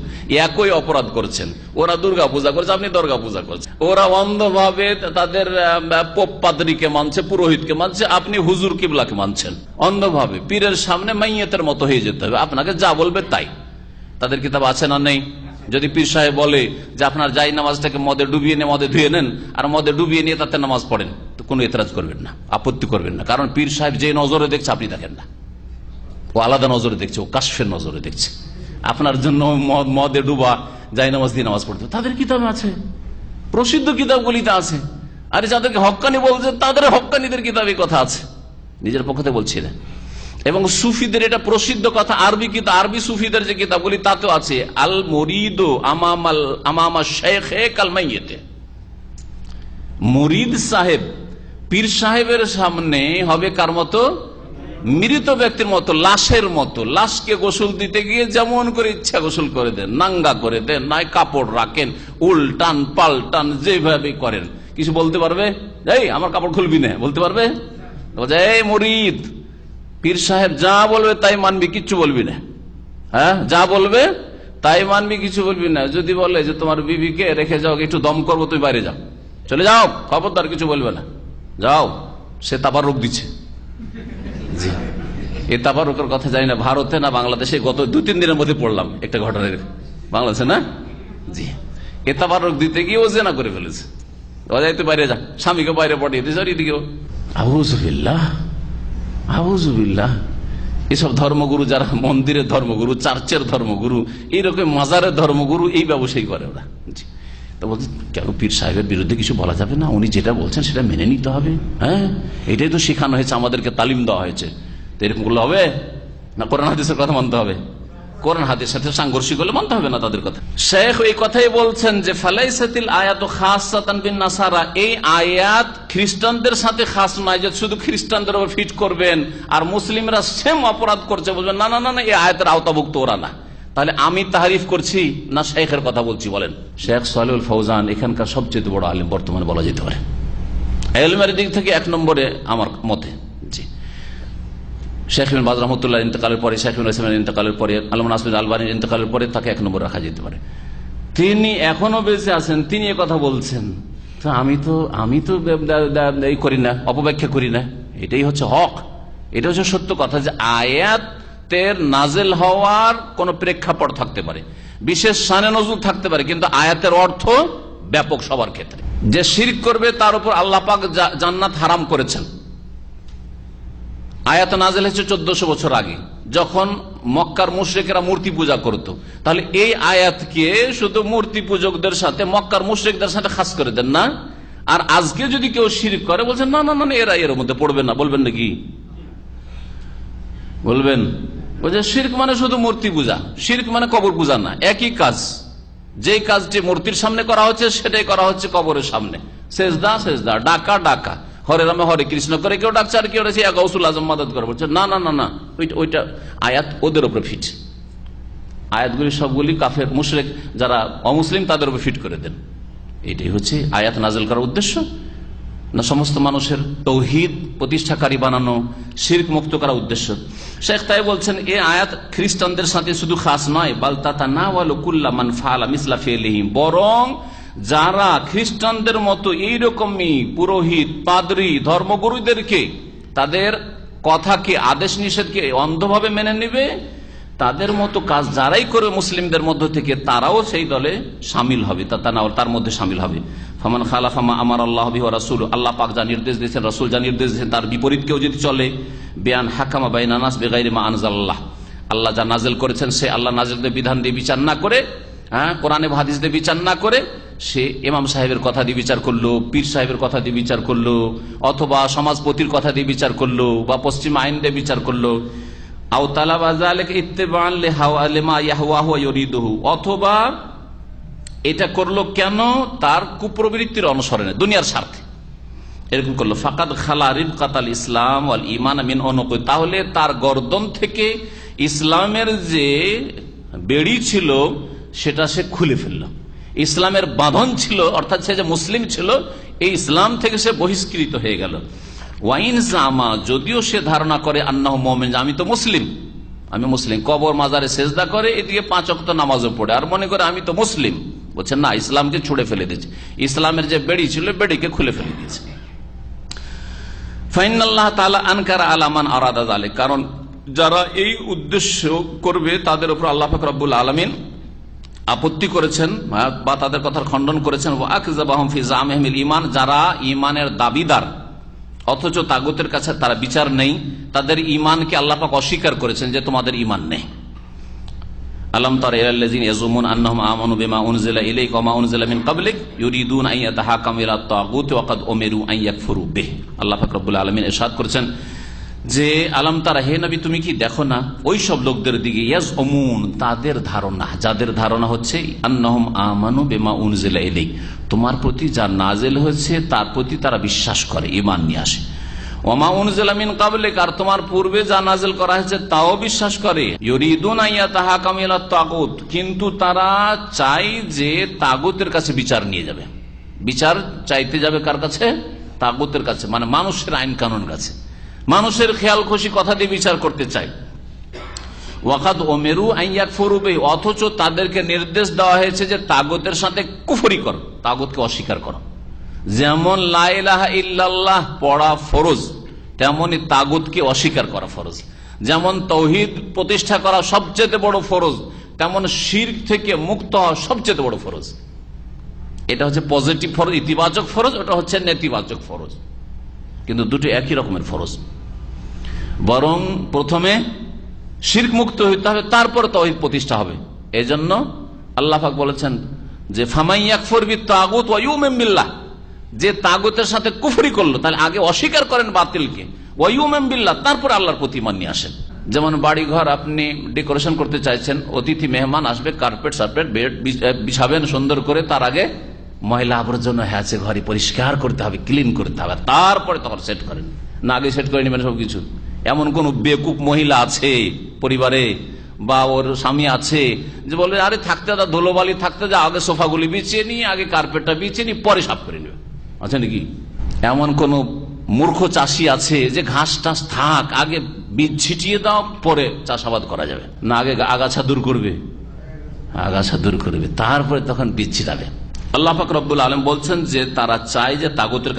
একই অপরাধ করছেন। ওরা দুর্গা পূজা করছে, আপনি দুর্গা পূজা করছেন। ওরা অন্ধভাবে তাদের পোপ পাদ্রীকে মানছে, পুরোহিতকে মানছে, আপনি হুজুর কিবলাকে মানছেন অন্ধভাবে। পীরের সামনে মাইয়াতের মতো হয়ে যেতে হবে, আপনাকে যা বলবে তাই। তাদের কিতাব আছে না নেই? যদি পীর সাহেব বলে যে আপনার যাই নামাজটাকে মদে ডুবিয়ে নিয়ে মদে ধুয়ে নেন, আর মদে ডুবিয়ে নিয়ে তাতে নামাজ পড়েন, তো কোনো এতরাজ করবেন না, আপত্তি করবেন না, কারণ পীর সাহেব যে নজরে দেখছে আপনি দেখেন না, ও আলাদা নজরে দেখছে, ও কাশফের নজরে দেখছে। আপনার জন্য মদে ডুবা যাই নামাজ দিয়ে নামাজ পড়তে, তাদের কিতাব আছে, প্রসিদ্ধ কিতাবগুলিতে আছে। আর যাদেরকে হক্কানি বলছে তাদের হক্কানিদের কিতাবে কথা আছে, নিজের পক্ষতে বলছি না। এবং সুফিদের এটা প্রসিদ্ধ কথা, আরবি কিতাব, আরবি সুফিদের যে কিতাবগুলি তাতেও আছে, আল মুরিদ আমামা শাইখে কাল মাইয়িতে। মুরিদ সাহেব পীর সাহেবের সামনে হবে কার মতো? মৃত ব্যক্তির মতো, লাশের মতো। লাশকে গোসল দিতে গিয়ে যেমন করে ইচ্ছা গোসল করে দেন, নাঙ্গা করে দেন, নাই কাপড় রাখেন, উল্টান পাল্টান, যেভাবে করেন। কিছু বলতে পারবে? এই আমার কাপড় খুলবি না বলতে পারবে? এই মুরিদ পীর সাহেব যা বলবে তাই মানবি, কিচ্ছু বলবি না। হ্যাঁ, যা বলবে তাই মানবি, কিছু বলবি না। যদি বলে যে তোমার বিবিকে রেখে যাও, একটু দম করবো, তুমি বাইরে যাও, চলে যাও, খবরদার কিছু বলবে না, যাও, সে তাবারুক দিচ্ছে। জি, এ তাবারুকের কথা জানি না ভারতে না বাংলাদেশে, গত 2-3 দিনের মধ্যে পড়লাম একটা ঘটনা বাংলাদেশে না। জি, এ তাবারুক দিতে গিয়ে ও জেনা করে ফেলেছে, ও যাইতে বাইরে যা, স্বামীকে বাইরে পাঠিয়ে দিয়েছে, আর এদিকেও আউযুবিল্লাহ আউযুবিল্লাহ। এসব ধর্মগুরু যারা মন্দিরের ধর্মগুরু, চার্চের ধর্মগুরু, এইরকম মাজারের ধর্মগুরু, এই ব্যবসায়ী করে ওরা। তো বলছে কেন পীর সাহেবের বিরুদ্ধে কিছু বলা যাবে না, উনি যেটা বলছেন সেটা মেনে নিতে হবে। হ্যাঁ, এটাই তো শেখানো হয়েছে, আমাদেরকে তালিম দেওয়া হয়েছে। তো এরকম করলে হবে না? কোরআন হাদিসের কথা মানতে হবে, কোরআন হাদিসের সাথে সাংঘর্ষিক হলে মানতে হবে না তাদের কথা। শেখ এই কথাই বলছেন যে ফালাইসাতিল আয়াতু খাসসাতান বিন নাসারা, এই আয়াত খ্রিস্টানদের সাথে খাস নয় যে শুধু খ্রিস্টানদের উপর ফিট করবেন, আর মুসলিমরা সেম অপরাধ করছে বলবেন না না না, এই আয়াতের আওতাভুক্ত ওরা না। তাহলে আমি তারিফ করছি না শেখের কথা বলছি বলেন? শেখ সালেহুল ফৌজান এখানকার সবচেয়ে বড় আলেম বর্তমানে বলা যেতে পারে, ইলমের দিক থেকে 1 নম্বরে আমার মতে। জি, শেখ ইবনে বাজ রাহমাতুল্লাহ ইন্তেকালের পরে, শেখ ইবনে উসাইমিন ইন্তেকালের পরে, আল্লামা নাসিরুদ্দিন আলবানী ইন্তেকালের পরে তাকে 1 নম্বরে রাখা যেতে পারে। তিনি এখনো বেঁচে আছেন, তিনি কথা বলছেন। তো আমি তো এই করি না, অপব্যাখ্যা করি না, এটাই হচ্ছে হক, এটা হচ্ছে সত্য কথা। যে আয়াতের নাজেল হওয়ার কোন প্রেক্ষাপট থাকতে পারে, বিশেষ শানে নজুল থাকতে পারে, কিন্তু আয়াতের অর্থ ব্যাপক সবার ক্ষেত্রে। যে শিরক করবে তার উপর আল্লাহ পাক জান্নাত হারাম করেছেন। আয়াত নাযিল হয়েছে 1400 বছর আগে, যখন মক্কার মুশরিকরা মূর্তি পূজা করত। তাহলে এই আয়াতকে শুধু মূর্তি পূজকদের সাথে, মক্কার মুশরিকদের সাথে খাস করে দেন না। আর আজকে যদি কেউ শিরক করে বলছেন না না না, এরা এর মধ্যে পড়বে না, বলবেন নাকি? বলবেন ওই যে শিরক মানে শুধু মূর্তি পূজা, শিরক মানে কবর পূজা না, একই কাজ। যে কাজটি মূর্তির সামনে করা হচ্ছে সেটাই করা হচ্ছে কবরের সামনে। সেজদা সেজদা, ডাকা ডাকা, হরে রামে হরে কৃষ্ণ করে কেউ ডাকছে, আর কেউ ডাকছে গৌসুল আজম মাদত করে বলছে না না না না, ওইটা আয়াত ওদের উপরে ফিট। আয়াতগুলি সবগুলি কাফের মুশরিক যারা অমুসলিম তাদের উপর ফিট করে দেন। এটাই হচ্ছে আয়াত নাযিল করার উদ্দেশ্য না সমস্ত মানুষের তৌহিদ প্রতিষ্ঠাকারী বানানো, শিরক মুক্ত করার উদ্দেশ্য। শেখ তাই বলছেন এই আয়াত খ্রিস্টানদের সাথে শুধু খাস নয়, বাল তাতানাওয়ালু কুল্লা মান ফাআলা মিসলা ফিলিহিম, বরং যারা খ্রিস্টানদের মতো এইরকমই পুরোহিত, পাদ্রী, ধর্মগুরুদেরকে তাদের কথাকে, আদেশ নিষেধকে অন্ধভাবে মেনে নেবে, তাদের মতো কাজ যারাই করবে মুসলিমদের মধ্য থেকে, তারাও সেই দলে সামিল হবে, তার মধ্যে সামিল হবে। ফামান খালাফা মা আমার আল্লাহ বিহি ওয়া রাসূল, আল্লাহ পাক যা নির্দেশ দিয়েছেন, রাসূল যা নির্দেশ দিয়েছেন, তার বিপরীত কেউ যদি চলে, বিয়ান হাকামা বাইনান নাস বিগাইরি মা আনজালাল্লাহ, আল্লাহ যা নাজিল করেছেন সে আল্লাহ নাজিল বিধান দিয়ে বিচার না করে, কোরআনে হাদিস দিয়ে বিচার না করে, সে ইমাম সাহেবের কথা দিয়ে বিচার করলো, পীর সাহেবের কথা দিয়ে বিচার করলো, অথবা সমাজপতির কথা দিয়ে বিচার করলো, বা পশ্চিম আইন দিয়ে বিচার করলো, অথবা এটা করলো কেন তার কুপ্রবৃত্তির অনুসরণে, দুনিয়ার স্বার্থে এরকম করলো, ফাকাদ খালা রিবকাতাল ইসলাম ওয়াল ঈমান মিন উনুক, তাহলে তার গর্দন থেকে ইসলামের যে বেড়ি ছিল সেটা সে খুলে ফেলল। ইসলামের বাঁধন ছিল, অর্থাৎ সে যে মুসলিম ছিল, এই ইসলাম থেকে সে বহিষ্কৃত হয়ে গেল। ওয়াইন জামা, যদিও সে ধারণা করে আন্নাহু মুমিন, আমি তো মুসলিম, আমি মুসলিম, কবর মাজারে সেজদা করে, এদিকে 5 ওয়াক্ত নামাজও পড়ে, আর মনে করে আমি তো মুসলিম, বলছেন না, ইসলামকে ছুড়ে ফেলে দিয়েছে, ইসলামের যে বেড়ি ছিল বেড়িকে খুলে ফেলে দিয়েছে। ফাইনাল্লাহ তাআলা আনকারা আলা মান আরাদা যালিক, কারণ যারা এই উদ্দেশ্য করবে তাদের উপর আল্লাহ পাক রব্বুল আলামিন আপত্তি করেছেন বা তাদের কথার খণ্ডন করেছেন। ওয়া আকযাবাহুম ফি জামিহিল ঈমান, যারা ঈমানের দাবিদার অথচ তাগুতের কাছে তারা বিচার নেই, তাদের ঈমানকে আল্লাহ পাক অস্বীকার করেছেন যে তোমাদের ঈমান নেই। আলাম তারা ইলাল্লাযিনা ইয়াজুমুন আন্নাহুম আমানু বিমা উনজিলা ইলাইকা ওয়া মা উনজিলা মিন ক্বাবলিক ইউরিদুনা আন ইয়াতাহাকামু ইলা তাগুত ওয়া ক্বাদ উমিরু আন ইয়াকফুরু বিহি। আল্লাহ পাক রব্বুল আলামিন ইরশাদ করেছেন যে আলাম তারা, হে নবী তুমি কি দেখো না ওই সব লোকদের দিকে, ইয়াজউমুন তাদের ধারণা, যাদের ধারণা হচ্ছে আন্নাহুম আমানু বিমা উনজিলা ইলাইক, তোমার প্রতি যা নাজিল হয়েছে তার প্রতি তারা বিশ্বাস করে, ঈমান নিয়ে আসে। ওয়া মা উনজিলা মিন ক্বাবলিক, আর তোমার পূর্বে যা নাজিল করা হয়েছে তাও বিশ্বাস করে। ইউরিদুনা আন ইয়াতাহাকামু ইলা তাগুত, কিন্তু তারা চাই যে তাগুতের কাছে বিচার নিয়ে যাবে, বিচার চাইতে যাবে কার কাছে? তাগুতের কাছে, মানে মানুষের আইন কানুন কাছে, মানুষের খেয়াল খুশি কথা দিয়ে বিচার করতে চায়। ওয়াকাদ উমিরু আন ইয়াকফুরু বিহি, অথচ তাদেরকে নির্দেশ দেওয়া হয়েছে যে তাগুতের সাথে কুফরি করো, তাগুতকে অস্বীকার করো। যেমন লা ইলাহা ইল্লাল্লাহ পড়া ফরজ, তেমনি তাগুতকে অস্বীকার করা ফরজ। যেমন তাওহীদ প্রতিষ্ঠা করা সবচেয়ে বড় ফরজ, তেমন শিরক থেকে মুক্ত হওয়া সবচেয়ে বড় ফরজ। এটা হচ্ছে পজিটিভ ফরজ, ইতিবাচক ফরজ, ওটা হচ্ছে নেতিবাচক ফরজ, কিন্তু দুটো একই রকমের ফরজ। বরং প্রথমে শিরক মুক্ত হইতে হবে, তারপর তাওহীদ প্রতিষ্ঠা হবে। এই জন্য আল্লাহ পাক বলেছেন যে ফামান ইয়াকফুর বিত-তাগুত ওয়া ইউমিন বিল্লাহ, যে তাগুতের সাথে কুফরি করলো, তাহলে আগে অস্বীকার করেন বাতিলকে, ওয়া ইউমিন বিল্লাহ, তারপর আল্লাহর প্রতি ঈমান নিয়ে আসেন। যেমন বাড়ি ঘর আপনি ডেকোরেশন করতে চাইছেন, অতিথি মেহমান আসবে, কার্পেট সার্পেট বেড বিছাবেন সুন্দর করে, তার আগে ময়লা আবর্জনা আছে ঘরে পরিষ্কার করতে হবে, ক্লিন করতে হবে, তারপরে তখন সেট করেন, না আগে সেট করে নেবেন সবকিছু। এমন কোন বেকুব মহিলা আছে পরিবারে বা ওর স্বামী আছে যে বলে আরে থাকতে যা ধুলোবালি থাকতে যা, আগে সোফাগুলি বিছিয়ে নি, আগে কার্পেটটা বিছিয়ে নি, পরে সাফ করে নেবে, আছে নাকি? এমন কোন মূর্খ চাষি আছে যে ঘাস টাস থাক, আগে বীজ ছিটিয়ে দাও, পরে চাষাবাদ করা যাবে না, আগে আগাছা দূর করবে, আগাছা দূর করবে, তারপরে তখন বীজ ছিটাবে। আল্লাহ পাক রব্বুল আলামিন বলছেন যে তারা চায় যে তাগুতের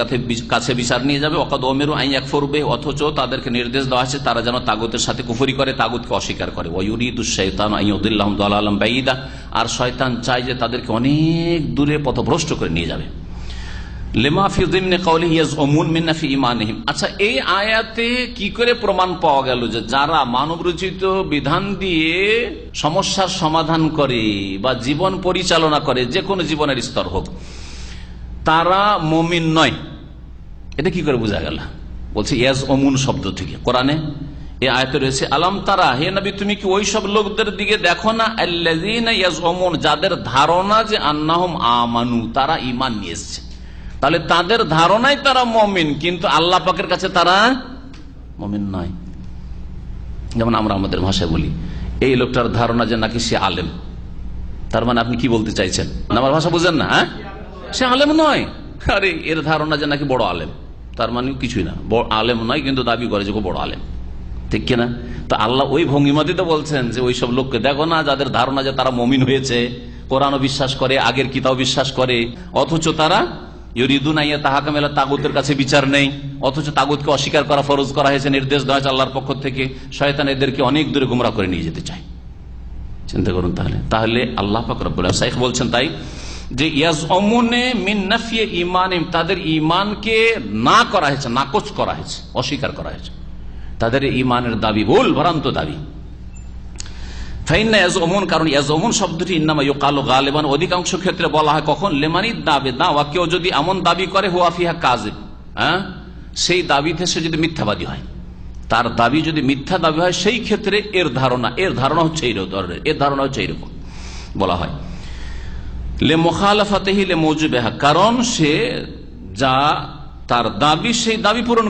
কাছে বিচার নিয়ে যাবে। ওয়াকাদ উমিরু আন ইয়াকফুরু বিহি, অথচ তাদেরকে নির্দেশ দেওয়া হয়েছে তারা যেন তাগুতের সাথে কুফরি করে, তাগুতকে অস্বীকার করে। ওয়া ইউরিদুশ শাইতানু আন ইউদিল্লাহুম দালালাম বাঈদা, আর শয়তান চায় যে তাদেরকে অনেক দূরে পথভ্রষ্ট করে নিয়ে যাবে। লিমা ফি যিমনি কাওলিহি ইয়াজউমুন মিন নাফি ঈমানিহিম। আচ্ছা, এই আয়াতে কি করে প্রমাণ পাওয়া গেল যে যারা মানব রচিত বিধান দিয়ে সমস্যার সমাধান করে বা জীবন পরিচালনা করে, যে কোনো জীবনের স্তর হোক, তারা মুমিন নয়? এটা কি করে বোঝা গেল? বলছে ইয়াজউমুন শব্দ থেকে, কোরআনে এই আয়াতে রয়েছে আলাম তারা, হে নবী তুমি কি ওই সব লোকদের দিকে দেখো না, আল্লাযীনা ইয়াজউমুন, যাদের ধারণা যে আন্নাহুম আমানু, তারা ঈমান নিয়ে এসেছে। তাহলে তাদের ধারণায় তারা মুমিন, কিন্তু আল্লাহ পাকের কাছে তারা মুমিন নয়। যেমন আমরা আমাদের ভাষায় বলি, এই লোকটার ধারণা যে নাকি সে আলেম, তার মানে আপনি কি বলতে চাইছেন? আমার ভাষা বুঝেন না? হ্যাঁ, সে আলেম নয়। আরে এর ধারণা যে নাকি বড় আলেম, তার মানে কিছুই না, বড় আলেম নয় কিন্তু দাবি করে যে বড় আলেম, ঠিক কিনা? তো আল্লাহ ওই ভঙ্গিমাতে তো বলছেন যে ওই সব লোককে দেখো না যাদের ধারণা যে তারা মুমিন হয়েছে, কোরআনও বিশ্বাস করে, আগের কিতাব বিশ্বাস করে, অথচ তারা ইউরিদুনা ইয়া তাহাকামেলা, তাগুতের কাছে বিচার নেই, অথচ তাগুতকে অস্বীকার করা ফরজ করা হয়েছে, নির্দেশ দেওয়া হয়েছে আল্লাহর পক্ষ থেকে। শয়তান এদেরকে অনেক দূরে গুমরাহ করে নিয়ে যেতে চায়। চিন্তা করুন তাহলে আল্লাহ পাক রব্বুল আলামিন শাইখ বলছেন তাই যে ইয়াজউমুনে মিন নাফি ঈমানিহিম, তাদের ঈমানকে না করা হয়েছে, নাকচ করা হয়েছে, অস্বীকার করা হয়েছে, তাদের ঈমানের দাবি ভুল ভ্রান্ত দাবি। ফাইন্না ইয়াজউমুন, কারণ ইয়াজউমুন শব্দটি ইন্নামা ইউকালু গালিবান, অধিকাংশ ক্ষেত্রে বলা হয় কখন, লিমানি দাবি দাওয়া, কেউ যদি এমন দাবি করে হুয়া ফিহা কাযিব, হ্যাঁ, সেই দাবিতে সে যদি মিথ্যাবাদী হয়, তার দাবি যদি মিথ্যা দাবি হয়, সেই ক্ষেত্রে এর ধারণা হচ্ছে এইরকম বলা হয়। লে মুখালাফাতিহি লে মওজুবিহা, কারণ সে যা তার দাবি সেই দাবি পূরণ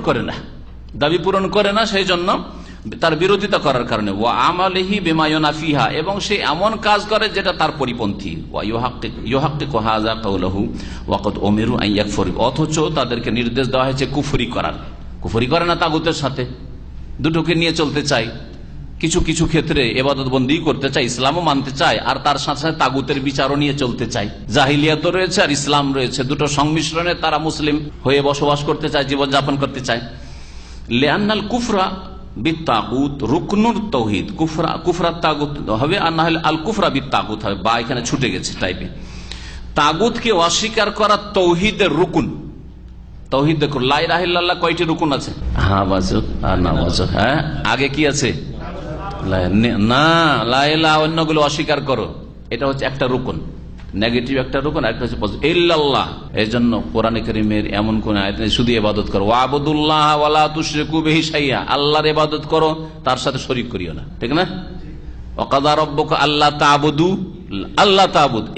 করে না, সেই জন্য তার বিরোধিতা করার কারণে। ওয়া আমালিহি বিমা ইউনাফিহা, এবং সে এমন কাজ করে যেটা তার পরিপন্থী। ওয়া ইউহাক্কিকু হাযা কাওলুহু ওয়া ক্বাদ উমিরু আন ইয়াকফুরু, অথচ তাদেরকে নির্দেশ দেওয়া হয়েছে কুফরি করে না তাগুতের সাথে, দুটোকে নিয়ে চলতে চায়। কিছু কিছু ক্ষেত্রে ইবাদত বন্দি করতে চায়, ইসলামও মানতে চায়, আর তার সাথে সাথে তাগুতের বিচারও নিয়ে চলতে চায়। জাহিলিয়াতও রয়েছে আর ইসলাম রয়েছে, দুটো সংমিশ্রণে তারা মুসলিম হয়ে বসবাস করতে চায়, জীবনযাপন করতে চায়। লিআন্নাল কুফরা বিত্তাগুত রুকনুর তাওহীদ, কুফরা তাগুত হবে, আর না হলে আল কুফরা বিত্তাগুত হবে, বা এখানে ছুটে গেছে টাইপে। তাগুতকে অস্বীকার করা তৌহিদের রুকুন। তাওহীদ দেখুন, লা ইলাহা ইল্লাল্লাহ কয়টি রুকুন আছে? হ্যাঁ বাজো আর না বাজো, হ্যাঁ, আগে কি আছে? না, লা ইলাহা, অন্যগুলো অস্বীকার করো, এটা হচ্ছে একটা রুকুন, নেগেটিভ একটা রুকুন, একটা হচ্ছে পজিটিভ। ইল্লাল্লাহ, এই জন্য কোরআনে কারীমের এমন কোন আয়াত নেই শুধু ইবাদত করো, ওয়াবুদুল্লাহ ওয়ালা তুশরিকু বিহি শাইআ, আল্লাহর ইবাদত করো, তার সাথে শরীক করিও না, ঠিক না? ওয়া কাযা রাব্বুকা আল্লা তা'বুদু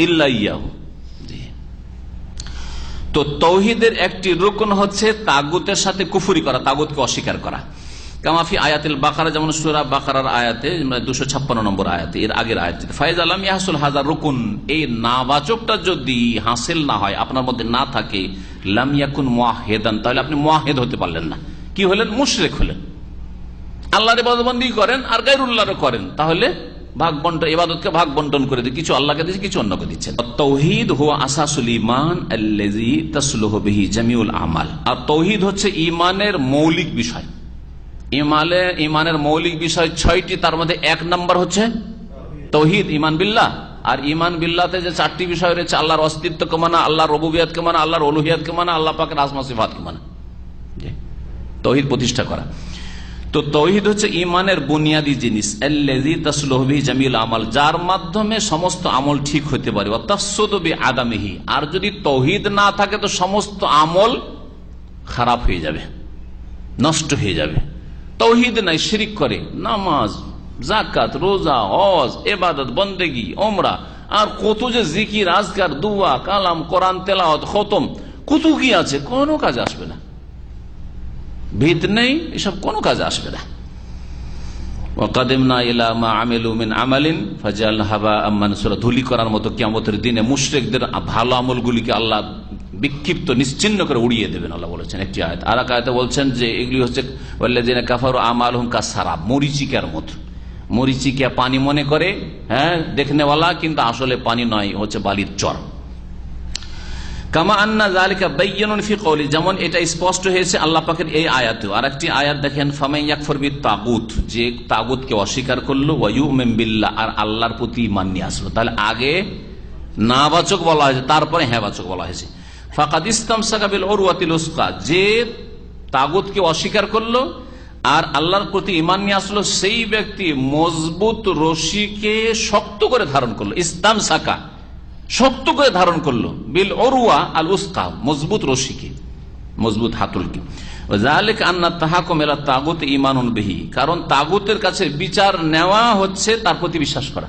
ইল্লা ইয়াহু। তো তাওহীদের একটি রুকন হচ্ছে তাগুতের সাথে কুফরি করা, তাগুতকে অস্বীকার করা। কামাফি আয়াতুল বাকারা, যেমন সূরা বাকারার আয়াতে 256 নম্বর আয়াতে, এর আগের আয়াতে, ফাইজ আলাম ইয়াহসুল হাযা রুকুন, এই নাবাচকটা যদি হাসিল না হয়, আপনার মধ্যে না থাকে, লাম ইয়াকুন মুআহিদান, তাহলে আপনি মুআহিদ হতে পারলেন না। কি হলেন? মুশরিক হলেন। আল্লাহর ইবাদত বন্দেগী করেন আর গায়রুল্লাহর করেন, তাহলে ইবাদতকে ভাগ বন্টন করে দিয়ে কিছু আল্লাহকে দিচ্ছে, কিছু অন্যকে দিচ্ছেন। তাওহীদ হুয়া আসাসুল ঈমান আল্লাযী তাসলুহু বিহি জামিউল আমাল, আর তাওহীদ হচ্ছে ঈমানের মৌলিক বিষয়। ঈমানের মৌলিক বিষয় 6টি, তার মধ্যে 1 নম্বর হচ্ছে তাওহীদ, ঈমান বিল্লাহ। আর ঈমান বিল্লাহতে যে 4টি বিষয় রয়েছে, আল্লাহর অস্তিত্বকে মানা, আল্লাহর রুবুবিয়তকে মানা, আল্লাহর উলুহিয়তকে মানা, আল্লাহ পাকের আসমা সিফাতকে মানা, তাওহীদ প্রতিষ্ঠা করা। তো তাওহীদ হচ্ছে ঈমানের বুনিয়াদী জিনিস, আল্লাযী তাসলুহু বিহি জামিউল আমাল, যার মাধ্যমে সমস্ত আমল ঠিক হতে পারে। ওয়া তাফসুদু বিআদামিহি, আর যদি তাওহীদ না থাকে তো সমস্ত আমল খারাপ হয়ে যাবে, নষ্ট হয়ে যাবে। তাওহীদ নাই, শিরক করে, নামাজ, যাকাত, রোজা, হজ, ইবাদত বন্দেগী, উমরা, আর কত যে জিকির, আজকার, দুয়া, কালাম, কোরআন তেলাওয়াত, খতম, কত কি আছে, কোনো কাজে আসবে না। ভিত নেই, এসব কোনো কাজে আসবে না। ওয়াকাদিমনা ইলা মা আমিলু মিন আমালিন ফাজআলনাহু হাবাআম মানসুরা, ধুলি করার মতো কিয়ামতের দিনে মুশরিকদের ভালো আমলগুলিকে আল্লাহ বিক্ষিপ্ত নিশ্চিহ্ন করে উড়িয়ে দেবেন, আল্লাহ বলেছেন একটি আয়াত। আর এক আয়াতে বলছেন যে এগুলি হচ্ছে ওয়াল্লাযিনা কাফারু আমালুহুম কাসসারাব, মরিচিকার মতো। মরিচিকা পানি মনে করে, হ্যাঁ, দেখনেওয়ালা, কিন্তু আসলে পানি নয়, হচ্ছে বালির চর। কামা আন্না যালিকা বায়্যানুন ফি কওলি, যেমন এটা স্পষ্ট হয়েছে আল্লাহ পাকের এই আয়াতেও। আর একটি আয়াত দেখেন, ফামান ইয়াকফুর বিত-তাগুত, যে তাগুতকে অস্বীকার করলো, ওয়া ইউমিন বিল্লাহ, আর আল্লাহর প্রতি ঈমান নিয়ে আসলো। তাহলে আগে নাবাচক বলা হয়েছে, তারপরে হ্যাঁবাচক বলা হয়েছে। ফাকাদ ইসতামসাকা বিল উরওয়াতিল উসকা, যে তাগুতকে অস্বীকার করলো আর আল্লাহর প্রতি ঈমান নিয়ে আসলো, সেই ব্যক্তি মজবুত রশিকে শক্ত করে ধারণ করলো। ইসতামসাকা, শক্ত করে ধারণ করলো, বিল উরওয়া আল উসকা, মজবুত রশিকে, মজবুত হাতুলকে। কারণ তাগুতের কাছে বিচার নেওয়া হচ্ছে তার প্রতি বিশ্বাস করা।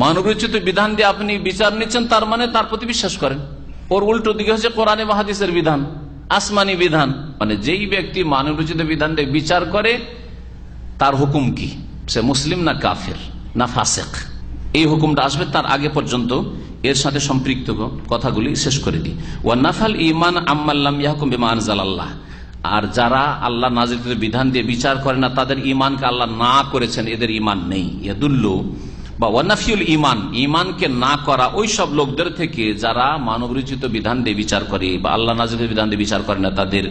মানবরচিত বিধান দিয়ে আপনি বিচার নিচ্ছেন, তার মানে তার প্রতি বিশ্বাস করেন। ওর উল্টো দিকে হচ্ছে কোরআনে বা হাদিসের বিধান, আসমানি বিধান। মানে যেই ব্যক্তি মানবরচিত বিধান দিয়ে বিচার করে তার হুকুম কি, সে মুসলিম না কাফের না ফাসেক, এই হুকুমটা আসবে। তার আগে পর্যন্ত এর সাথে সম্পৃক্ত কথাগুলি শেষ করে দিই। ওয়ান্নাফাল ঈমান আম্মাল্লাম ইয়াহকুম বিমা আনজালাল্লাহ, আর যারা আল্লাহ নাযিলকৃত বিধান দিয়ে বিচার করে না, তাদের ঈমানকে আল্লাহ না করেছেন, এদের ঈমান নেই। ইয়াদুল্লু বা ওয়ানাফিউল ঈমান, ঈমানকে না করা ওই সব লোকদের থেকে যারা মানবরচিত বিধান দিয়ে বিচার করে বা আল্লাহ নাযিলকৃত বিধান দিয়ে বিচার করে না, তাদের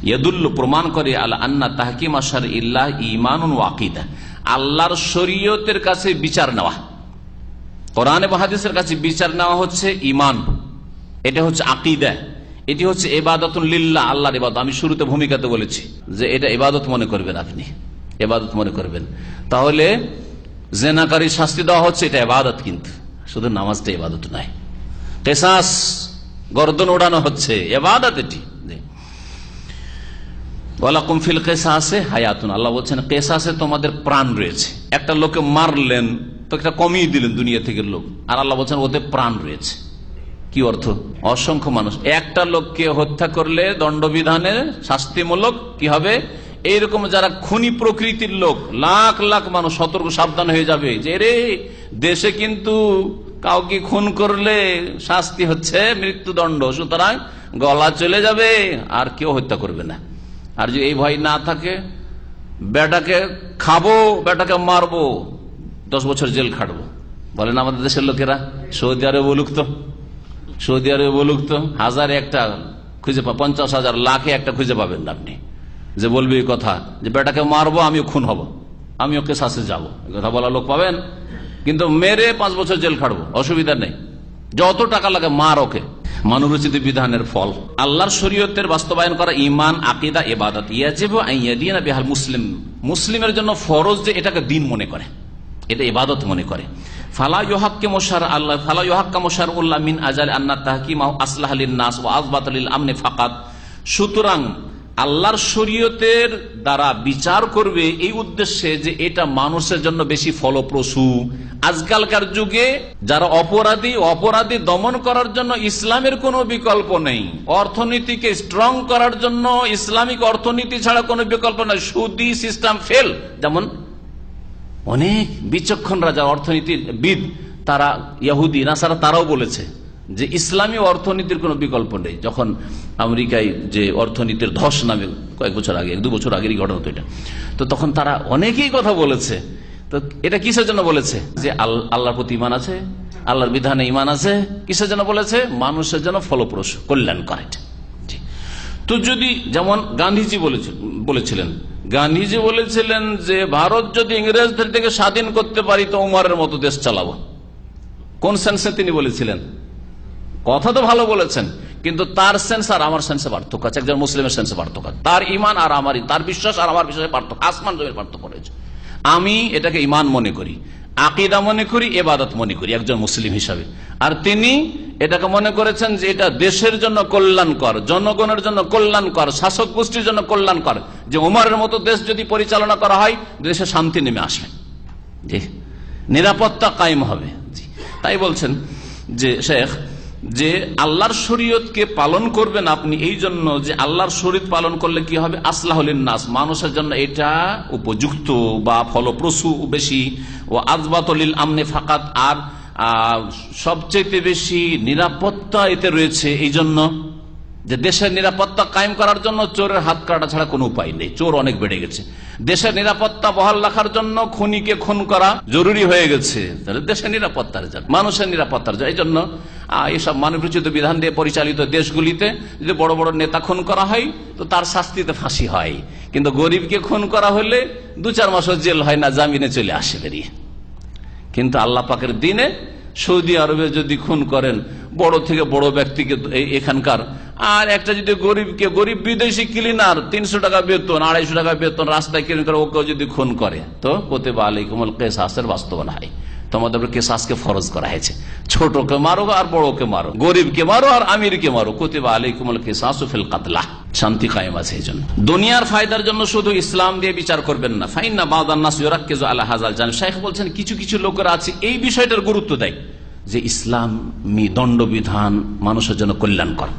ইয়াদুল্লু প্রমাণ করে আলা আন্না তাহকিম শারঈল্লাহ ঈমানুন ওয়া আকীদা, আল্লাহর শরীয়তের কাছে বিচার নেওয়া, কোরআন এবং হাদিসের কাছে বিচার নেওয়া হচ্ছে ঈমান, এটা হচ্ছে আকীদা, এটি হচ্ছে ইবাদাতুন লিল্লাহ, আল্লাহর ইবাদত। আমি শুরুতে ভূমিকাতে বলেছি যে এটা ইবাদত মনে করবেন, আপনি ইবাদত মনে করবেন। তাহলে জেনাকারী শাস্তি দেওয়া হচ্ছে, এটা ইবাদত, কিন্তু শুধু নামাজটা ইবাদত নয়। কিসাস, গর্দন ওড়ানো হচ্ছে, ইবাদত এটি। ওয়ালাকুম ফিল কিসাসে হায়াতুন, আল্লাহ বলছেন কিসাসে তোমাদের প্রাণ রয়েছে। একটা লোককে মারলেন তো একটা কমিয়ে দিলেন দুনিয়া থেকে লোক, আর আল্লাহ বলছেন ওতে প্রাণ রয়েছে। কি অর্থ? অসংখ্য মানুষ, একটা লোককে হত্যা করলে দণ্ডবিধানে শাস্তিমূলক কি হবে, এইরকম যারা খুনি প্রকৃতির লোক, লাখ লাখ মানুষ সতর্ক সাবধান হয়ে যাবে যে রে দেশে কিন্তু কাউকে খুন করলে শাস্তি হচ্ছে মৃত্যুদণ্ড, সুতরাং গলা চলে যাবে, আর কেউ হত্যা করবে না। আর যদি এই ভয় না থাকে, বেটাকে খাবো, বেটাকে মারবো, 10 বছর জেল খাটবো, বলেন আমাদের দেশের লোকেরা। সৌদি আরবে বলুক তো, সৌদি আরবে বলুক তো, হাজারে একটা খুঁজে 50,000 লাখে একটা খুঁজে পাবেন না আপনি যে বলবে এই কথা যে বেটাকে মারবো, আমিও খুন হব, আমি ওকে শাস্তি যাবো, কথা বলা লোক পাবেন। কিন্তু মেরে 5 বছর জেল খাটবো, অসুবিধা নেই, যত টাকা লাগে মার ওকে। মানবরচিত বিধানের ফল আল্লাহর শরীয়তের বাস্তবায়ন করা, ঈমান, আকীদা, ইবাদত। ইয়াজিবু আন ইয়াদিনা বিহাল মুসলিম, মুসলিমের জন্য ফরজ যে এটাকে দিন মনে করে, এটা ইবাদত মনে করে। ফালা ইউহাক্কিমু শারআল্লাহ, ফালা ইউহাক্কামু শারউল্লাহ মিন আজাল আন্না তাহকিমাহু আসলাহা লিন-নাস ওয়া আযবাতা লিল-আমনি ফাকাত। সুতরাং আল্লাহর শরীয়তের দ্বারা বিচার করবে এই উদ্দেশ্যে যে এটা মানুষের জন্য বেশি ফলপ্রসূ। আজকালকার যুগে যারা অপরাধী দমন করার জন্য ইসলামের কোনো বিকল্প নেই, অর্থনীতিকে স্ট্রং করার জন্য ইসলামিক অর্থনীতি ছাড়া কোনো বিকল্প নেই। সুদি সিস্টেম ফেল, যেমন অনেক বিচক্ষণ রাজা অর্থনীতিবিদ, তারা ইহুদি নাসারা, তারাও বলেছে যে ইসলামী অর্থনীতির কোনো বিকল্প নেই। যখন আমেরিকায় যে অর্থনীতির ধস নামে কয়েক বছর আগে, 2 বছর আগেরই ঘটনা তো এটা, তো তখন তারা অনেকেই কথা বলেছে। তো এটা কিসের জন্য বলেছে? যে আল্লাহর প্রতি ঈমান আছে, আল্লাহর বিধানে ঈমান আছে। কিসের জন্য বলেছে? মানুষের জন্য ফলপ্রসূ, কল্যাণকর। তো যদি যেমন গান্ধীজি বলেছিলেন, গান্ধীজি বলেছিলেন যে ভারত যদি ইংরেজদের থেকে স্বাধীন করতে পারি তো উমারের মতো দেশ চালাবো। কোন সেন্সে তিনি বলেছিলেন? কথা তো ভালো বলেছেন, কিন্তু তার সেন্স আর আমার সেন্সে পার্থক্য আছে, একজন মুসলিমের সেন্সে পার্থক্য আছে। তার ঈমান আর আমারই, তার বিশ্বাস আর আমার বিশ্বাসে পার্থক্য, আসমান জমির পার্থক্য রয়েছে। আমি এটাকে ঈমান মনে করি, আকীদা মনে করি, ইবাদত মনে করি একজন মুসলিম হিসাবে। আর তিনি এটাকে মনে করেছেন যে এটা দেশের জন্য কল্যাণকর, জনগণের জন্য কল্যাণকর, শাসক গোষ্ঠীর জন্য কল্যাণকর, যে উমরের মতো দেশ যদি পরিচালনা করা হয় দেশে শান্তি নেমে আসবে, জি, নিরাপত্তা কায়েম হবে। তাই বলছেন যে শেখ যে আল্লাহর শরীয়তকে পালন করবেন আপনি এই জন্য যে আল্লাহর শরীয়ত পালন করলে কি হবে, আসলাহুল নাস, মানুষের জন্য এটা উপযুক্ত বা ফলপ্রসূ বেশি, ও আযবাতুল আমনে ফাকাত, আর সবচেয়ে বেশি নিরাপত্তা এতে রয়েছে। এই জন্য যে দেশের নিরাপত্তা কায়েম করার জন্য চোরের হাত কাটা ছাড়া কোনো উপায় নেই, চোর অনেক বেড়ে গেছে। দেশের নিরাপত্তা বহাল রাখার জন্য খুনিকে খুন করা জরুরি হয়ে গেছে, দেশের নিরাপত্তার জন্য, মানুষের নিরাপত্তার জন্য। এই জন্য এইসব মানবরচিত বিধান দিয়ে পরিচালিত দেশগুলিতে যদি বড় বড় নেতা খুন করা হয় তো তার শাস্তিতে ফাঁসি হয়, কিন্তু গরিবকে খুন করা হলে 2-4 মাসও জেল হয় না, জামিনে চলে আসে বেরিয়ে। কিন্তু আল্লাহ পাকের দিনে সৌদি আরবে যদি খুন করেন বড় থেকে বড় ব্যক্তিকে এখানকার, আর একটা যদি গরিব বিদেশি ক্লিনার 300 টাকা বেতন, 250 টাকা বেতন, রাস্তায় ক্লিন করে ওকে যদি খুন করে তো কুতিবা আলাইকুমুল কিসাসের বাস্তবায়ন হয়। তোমাদের কিসাসকে ফরজ করা হয়েছে, ছোটকে মারো আর বড়কে মারো, গরিবকে মারো আর আমিরকে মারো। কুতিবা আলাইকুমুল কিসাসু ফিল কাতলা। শান্তি কায়েম আছে। এই জন্য দুনিয়ার ফায়দার জন্য শুধু ইসলাম দিয়ে বিচার করবেন না। ফাইন্না বাদান নাস ইউরাক্কিজু আলা হাযাল জান। শাইখ বলছেন কিছু কিছু লোকেরা আছে এই বিষয়টার গুরুত্ব দেয় যে ইসলামী দণ্ডবিধান মানুষের জন্য কল্যাণকর,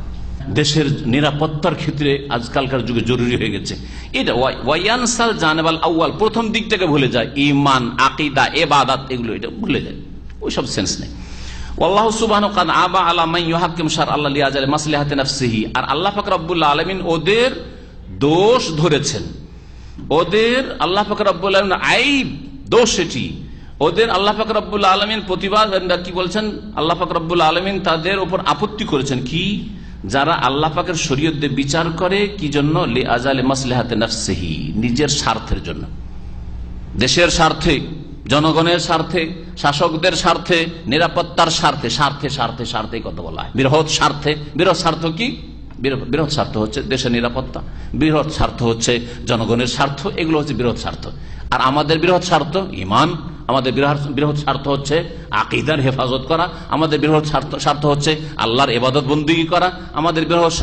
দেশের নিরাপত্তার ক্ষেত্রে আজকালকার যুগে জরুরি হয়ে গেছে। এটা ওয়ায়ানসাল জানেবাল আউয়াল, প্রথম দিকটাকে ভুলে যায়, ঈমান, আকীদা, ইবাদত, এগুলো এটা ভুলে যায়, ওইসব সেন্স নেই। আল্লাহ সুবহানাহু ওয়া তাআলা আবা আলা মান ইউহাক্কিম শারআল্লাহ লিআজালি মাসলিহাতি নাফসিহি। আর আল্লাহ পাক রব্বুল আলামিন ওদের দোষ ধরেছেন, ওদের আল্লাহ পাক রব্বুল আলামিন আইব, দোষ এটি ওদের আল্লাহ পাক রব্বুল আলামিন প্রতিবাদ কি বলছেন, আল্লাহ পাক রব্বুল আলামিন তাদের উপর আপত্তি করেছেন কি, যারা আল্লাহ পাকের শরীয়ত দিয়ে বিচার করে কি জন্য, লিআজালি মাসলিহাতি নাফসিহি, নিজের স্বার্থের জন্য, দেশের স্বার্থে, জনগণের স্বার্থে, শাসকদের স্বার্থে, নিরাপত্তার স্বার্থে, স্বার্থে স্বার্থে স্বার্থে কত বলা হয়, বৃহৎ স্বার্থে। বৃহৎ স্বার্থ কি? বৃহৎ স্বার্থ হচ্ছে দেশের নিরাপত্তা, বৃহৎ স্বার্থ হচ্ছে জনগণের স্বার্থ, এগুলো হচ্ছে বৃহৎ স্বার্থ। আর আমাদের বৃহৎ স্বার্থ ঈমান, আমাদের বৃহৎ স্বার্থ হচ্ছে আকীদার হেফাজত করা, আমাদের বৃহৎ স্বার্থ হচ্ছে আল্লাহর ইবাদত বন্দেগী করা, আমাদের বৃহৎ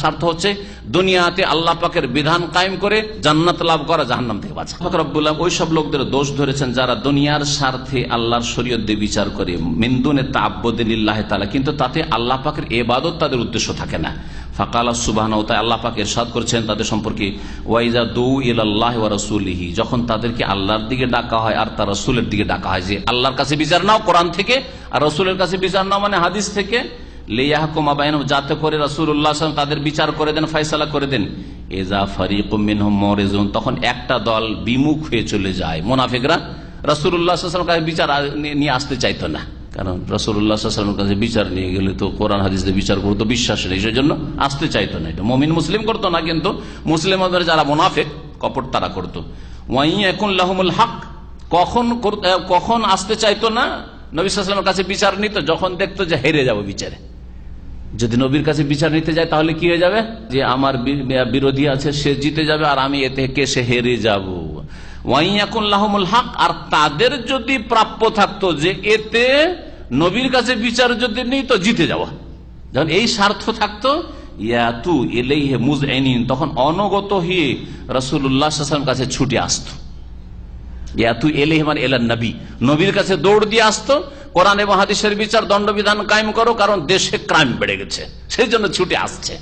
স্বার্থ হচ্ছে দুনিয়াতে আল্লাহ পাকের বিধান কায়েম করে জান্নাত লাভ করা, জাহান্নাম থেকে বাঁচা। রব্বুল আলামিন ওই সব লোকদের দোষ ধরেছেন যারা দুনিয়ার স্বার্থে আল্লাহর শরীয়ত দিয়ে বিচার করে, মিন দুনি তাআব্বুদি লিল্লাহি তাআলা, কিন্তু তাতে আল্লাহ পাকের ইবাদত তাদের উদ্দেশ্য থাকে না। ফাকালা সুবহানাহু ওয়া তাআলা, আল্লাহ পাক ইরশাদ করছেন তাদের সম্পর্কে, ওয়াইজা দু ইলাল্লাহি ওয়া রাসূলিহি, যখন তাদেরকে আল্লাহর দিকে ডাকা হয় আর তার রাসূলের দিকে ডাকা হয়, যে আল্লাহর কাছে বিচার নাও কোরআন থেকে, আর রাসূলের কাছে বিচার নাও মানে হাদিস থেকে, লিয়াহকুমা বাইনাহুম, যাতে করে রাসূলুল্লাহ সাল্লাল্লাহু আলাইহি ওয়াসাল্লাম তাদের বিচার করে দেন, ফয়সালা করে দেন। ইযা ফারিকুম মিনহুম মুরিজুন, তখন একটা দল বিমুখ হয়ে চলে যায়, মুনাফিকরা রাসূলুল্লাহ সাল্লাল্লাহু আলাইহি ওয়াসাল্লামের কাছে বিচার নিয়ে আসতে চাইতো না, কারণ রাসূলুল্লাহ সাল্লাল্লাহু আলাইহি ওয়াসাল্লামের কাছে বিচার নিয়ে গেলে তো কোরআন হাদিস দিয়ে বিচার করতে বিশ্বাস নেই, সেই জন্য আসতে চাইতো না। এটা মুমিন মুসলিম করতো না, কিন্তু মুসলিমদের যারা মুনাফিক কপট তারা করতো। ওয়াইয়াকুন লাহুমুল হক, কখন আসতে চাইতো না নবী সাল্লাল্লাহু আলাইহি ওয়াসাল্লামের কাছে বিচার নিত, যখন দেখতো যে হেরে যাবো বিচারে। যদি নবীর কাছে বিচার নিতে যায় তাহলে কি হয়ে যাবে, যে আমার বিরোধী আছে সে জিতে যাবে আর আমি এতে কেসে হেরে যাব। ওয়াইয়াকুন লাহুমুল হক, আর তাদের যদি প্রাপ্য থাকতো যে এতে নবীর কাছে বিচার যদি নেই তো জিতে যাওয়া, যখন এই স্বার্থ থাকতো, ইয়াতু ইলাইহি মুযইনিন, তখন অনগত হয়ে রাসূলুল্লাহ সাল্লাল্লাহু আলাইহি ওয়াসাল্লামের কাছে ছুটে আসতো। ইয়াতু ইলাইহি মানে ইলান নবী, নবীর কাছে দৌড় দিয়ে আসতো, কোরআন এবং হাদিসের বিচার দণ্ডবিধান কায়েম করো, কারণ দেশে ক্রাইম বেড়ে গেছে, সেই জন্য ছুটে আসছে।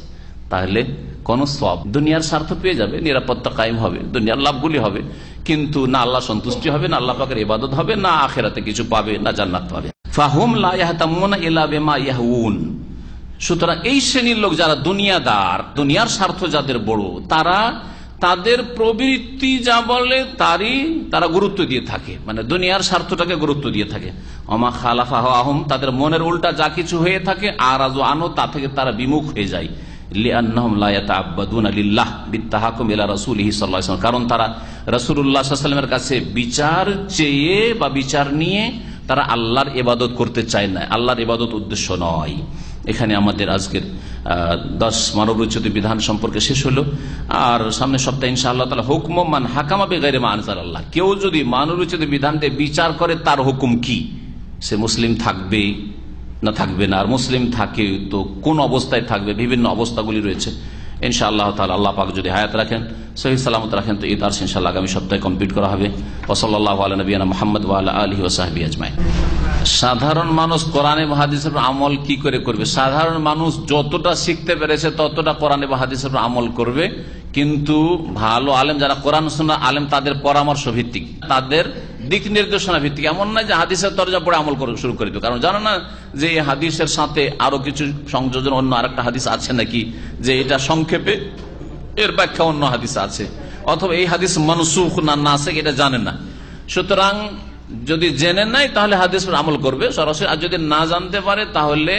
তাহলে কোন সওয়াব, দুনিয়ার স্বার্থ পেয়ে যাবে, নিরাপত্তা কায়েম হবে, দুনিয়ার লাভগুলি হবে, কিন্তু না আল্লাহ সন্তুষ্টি হবে, না আল্লাহ পাকের ইবাদত হবে, না আখিরাতে কিছু পাবে, না জান্নাত পাবে। ফাহুম লা ইয়াহতামুনা ইল্লা বিমা ইয়াহউন। সুতরাং এই শ্রেণীর লোক যারা দুনিয়াদার, দুনিয়ার স্বার্থ যাদের বড়, তারা তাদের প্রবৃত্তি যা বলে তারা গুরুত্ব দিয়ে থাকে, মানে দুনিয়ার স্বার্থটাকে গুরুত্ব দিয়ে থাকে। ওমা খালাফা হাওয়াহুম, তাদের মনের উল্টা যা কিছু হয়ে থাকে, আরাজু আনহু, তা থেকে তারা বিমুখ হয়ে যায়। লিআন্নাহুম লা ইয়াতাআব্বাদুনা লিল্লাহ বিত্তাহাকুম ইলা রাসূলিহি সাল্লাল্লাহু আলাইহি ওয়াসাল্লাম, কারণ তারা রাসূলুল্লাহ সাল্লাল্লাহু আলাইহি ওয়াসাল্লামের কাছে বিচার চেয়ে বা বিচার নিয়ে তারা আল্লাহর ইবাদত করতে চায় না, আল্লাহর ইবাদত উদ্দেশ্য নয়। এখানে আমাদের আজকের 10 মানবরচিত বিধান সম্পর্কে শেষ হলো। আর সামনের সপ্তাহে ইনশাআল্লাহ তাআলা হুকম মান হাকামা বিগাইরি মা আনজালাল্লাহ, কেউ যদি মানবরচিত বিধান দিয়ে বিচার করে তার হুকুম কি, সে মুসলিম থাকবে না থাকবে না, আর মুসলিম থাকে তো কোন অবস্থায় থাকবে, বিভিন্ন অবস্থাগুলি রয়েছে। ইনশাআল্লাহ তাআলা আল্লাহ পাক যদি হায়াত রাখেন, সহিহ সালামত রাখেন, তো এই দার্স ইনশাআল্লাহ আগামী সপ্তাহে কমপ্লিট করা হবে। ওয়া সাল্লাল্লাহু আলা নবিয়ানা মুহাম্মদ ওয়া আলা আলিহি ওয়া সাহবিহি আজমাইন। সাধারণ মানুষ কোরআন এবং হাদিসের উপর আমল কি করে করবে? সাধারণ মানুষ যতটা শিখতে পেরেছে ততটা কোরআন এবং হাদিসের উপর আমল করবে, কিন্তু ভালো আলেম যারা কোরআন সুন্নাহ আলেম তাদের পরামর্শ ভিত্তিক, তাদের দিক নির্দেশনা ভিত্তিক। এমন নয় যে হাদিসের তরজা পড়ে আমল শুরু করে দিবে, কারণ জানো না যে এই হাদিসের সাথে আরো কিছু সংযোজন অন্য আরেকটা হাদিস আছে নাকি, যে এটা সংক্ষেপে এর ব্যাখ্যা অন্য হাদিস আছে, অথবা এই হাদিস মানসুখ না নাসিখ এটা জানেন না। সুতরাং যদি জেনে নাই তাহলে হাদিস পর আমল করবে সরাসরি, আর যদি না জানতে পারে তাহলে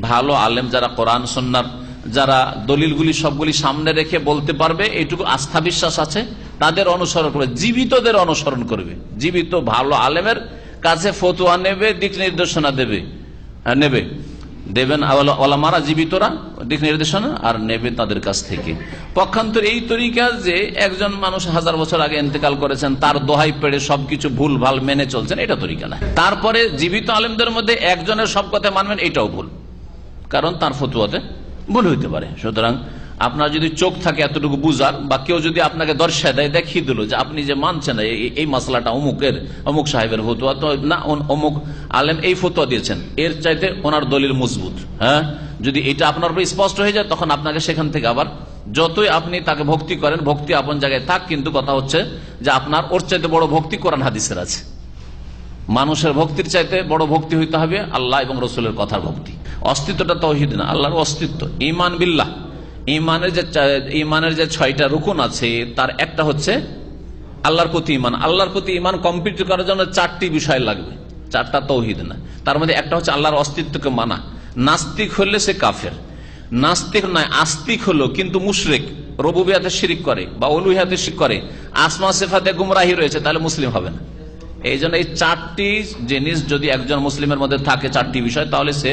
ভালো আলেম যারা কোরআন সুন্নাহর যারা দলিলগুলি সবগুলি সামনে রেখে বলতে পারবে, এইটুকু আস্থা বিশ্বাস আছে, তাদের অনুসরণ করবে, জীবিতদের অনুসরণ করবে, জীবিত ভালো আলেমের কাছে ফতোয়া নেবে, দিক নির্দেশনা দেবেন ওলামারা, জীবিতরা দিক নির্দেশনা আর নেবে তাদের কাছ থেকে। পক্ষান্তর এই তরিকা যে একজন মানুষ 1000 বছর আগে ইন্তেকাল করেছেন, তার দোহাই পেড়ে সবকিছু ভুল ভাল মেনে চলছেন, এটা তরিকা না। তারপরে জীবিত আলেমদের মধ্যে একজনের সব কথা মানবেন, এটাও ভুল, কারণ তার ফতোয়াতে ভুল হইতে পারে। সুতরাং আপনার যদি চোখ থাকে এতটুকু বুঝার, বা কেউ যদি আপনাকে দর্শায় দেয়, দেখিয়ে দিল যে আপনি যে মানছেন এই মাসলাটা অমুক সাহেবের ফতোয়া, তো না অমুক আলেম এই ফতোয়া দিয়েছেন, এর চাইতে ওনার দলিল মজবুত, হ্যাঁ, যদি এটা আপনার উপর স্পষ্ট হয়ে যায়, তখন আপনাকে সেখান থেকে আবার যতই আপনি তাকে ভক্তি করেন, ভক্তি আপন জায়গায় থাক, কিন্তু কথা হচ্ছে যে আপনার ওর চাইতে বড় ভক্তি কোরআন হাদিসের আছে। মানুষের ভক্তির চাইতে বড় ভক্তি হইতে হবে আল্লাহ এবং রসুলের কথার ভক্তি। অস্তিত্বটা তাওহীদ না, আল্লাহর অস্তিত্ব, ঈমান বিল্লাহ। ঈমানের যে 6টা রুকুন আছে, তার একটা হচ্ছে আল্লাহর প্রতি ঈমান। আল্লাহর প্রতি ঈমান কমপ্লিট করার জন্য 4টি বিষয় লাগবে, 4টা তাওহীদ না। তার মধ্যে একটা হচ্ছে আল্লাহর অস্তিত্বকে মানা। নাস্তিক হলে সে কাফের, নাস্তিক নয় আস্তিক হলো কিন্তু মুশরিক, রুবুবিয়াতে শিরিক করে বা উলুহিয়াতে শিরক করে, আসমা সিফাতে গুমরাহি রয়েছে, তাহলে মুসলিম হবে না। এই জন্য এই 4টি জিনিস যদি একজন মুসলিমের মধ্যে থাকে, 4টি বিষয়, তাহলে সে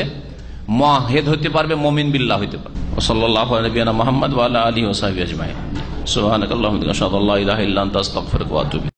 মুওয়াহিদ হতে পারবে, মুমিন বিল্লাহ হতে পারবে। সাল্লাল্লাহু আলা নবিয়িনা মুহাম্মদ ওয়া আলা আলিহি ওয়া সাহবিহি আজমাইন। সুবহানাকাল্লাহুম্মা ওয়া বিহামদিকা আশহাদু আল্লা ইলাহা ইল্লা আনতা আস্তাগফিরুকা ওয়া আতুবু ইলাইক।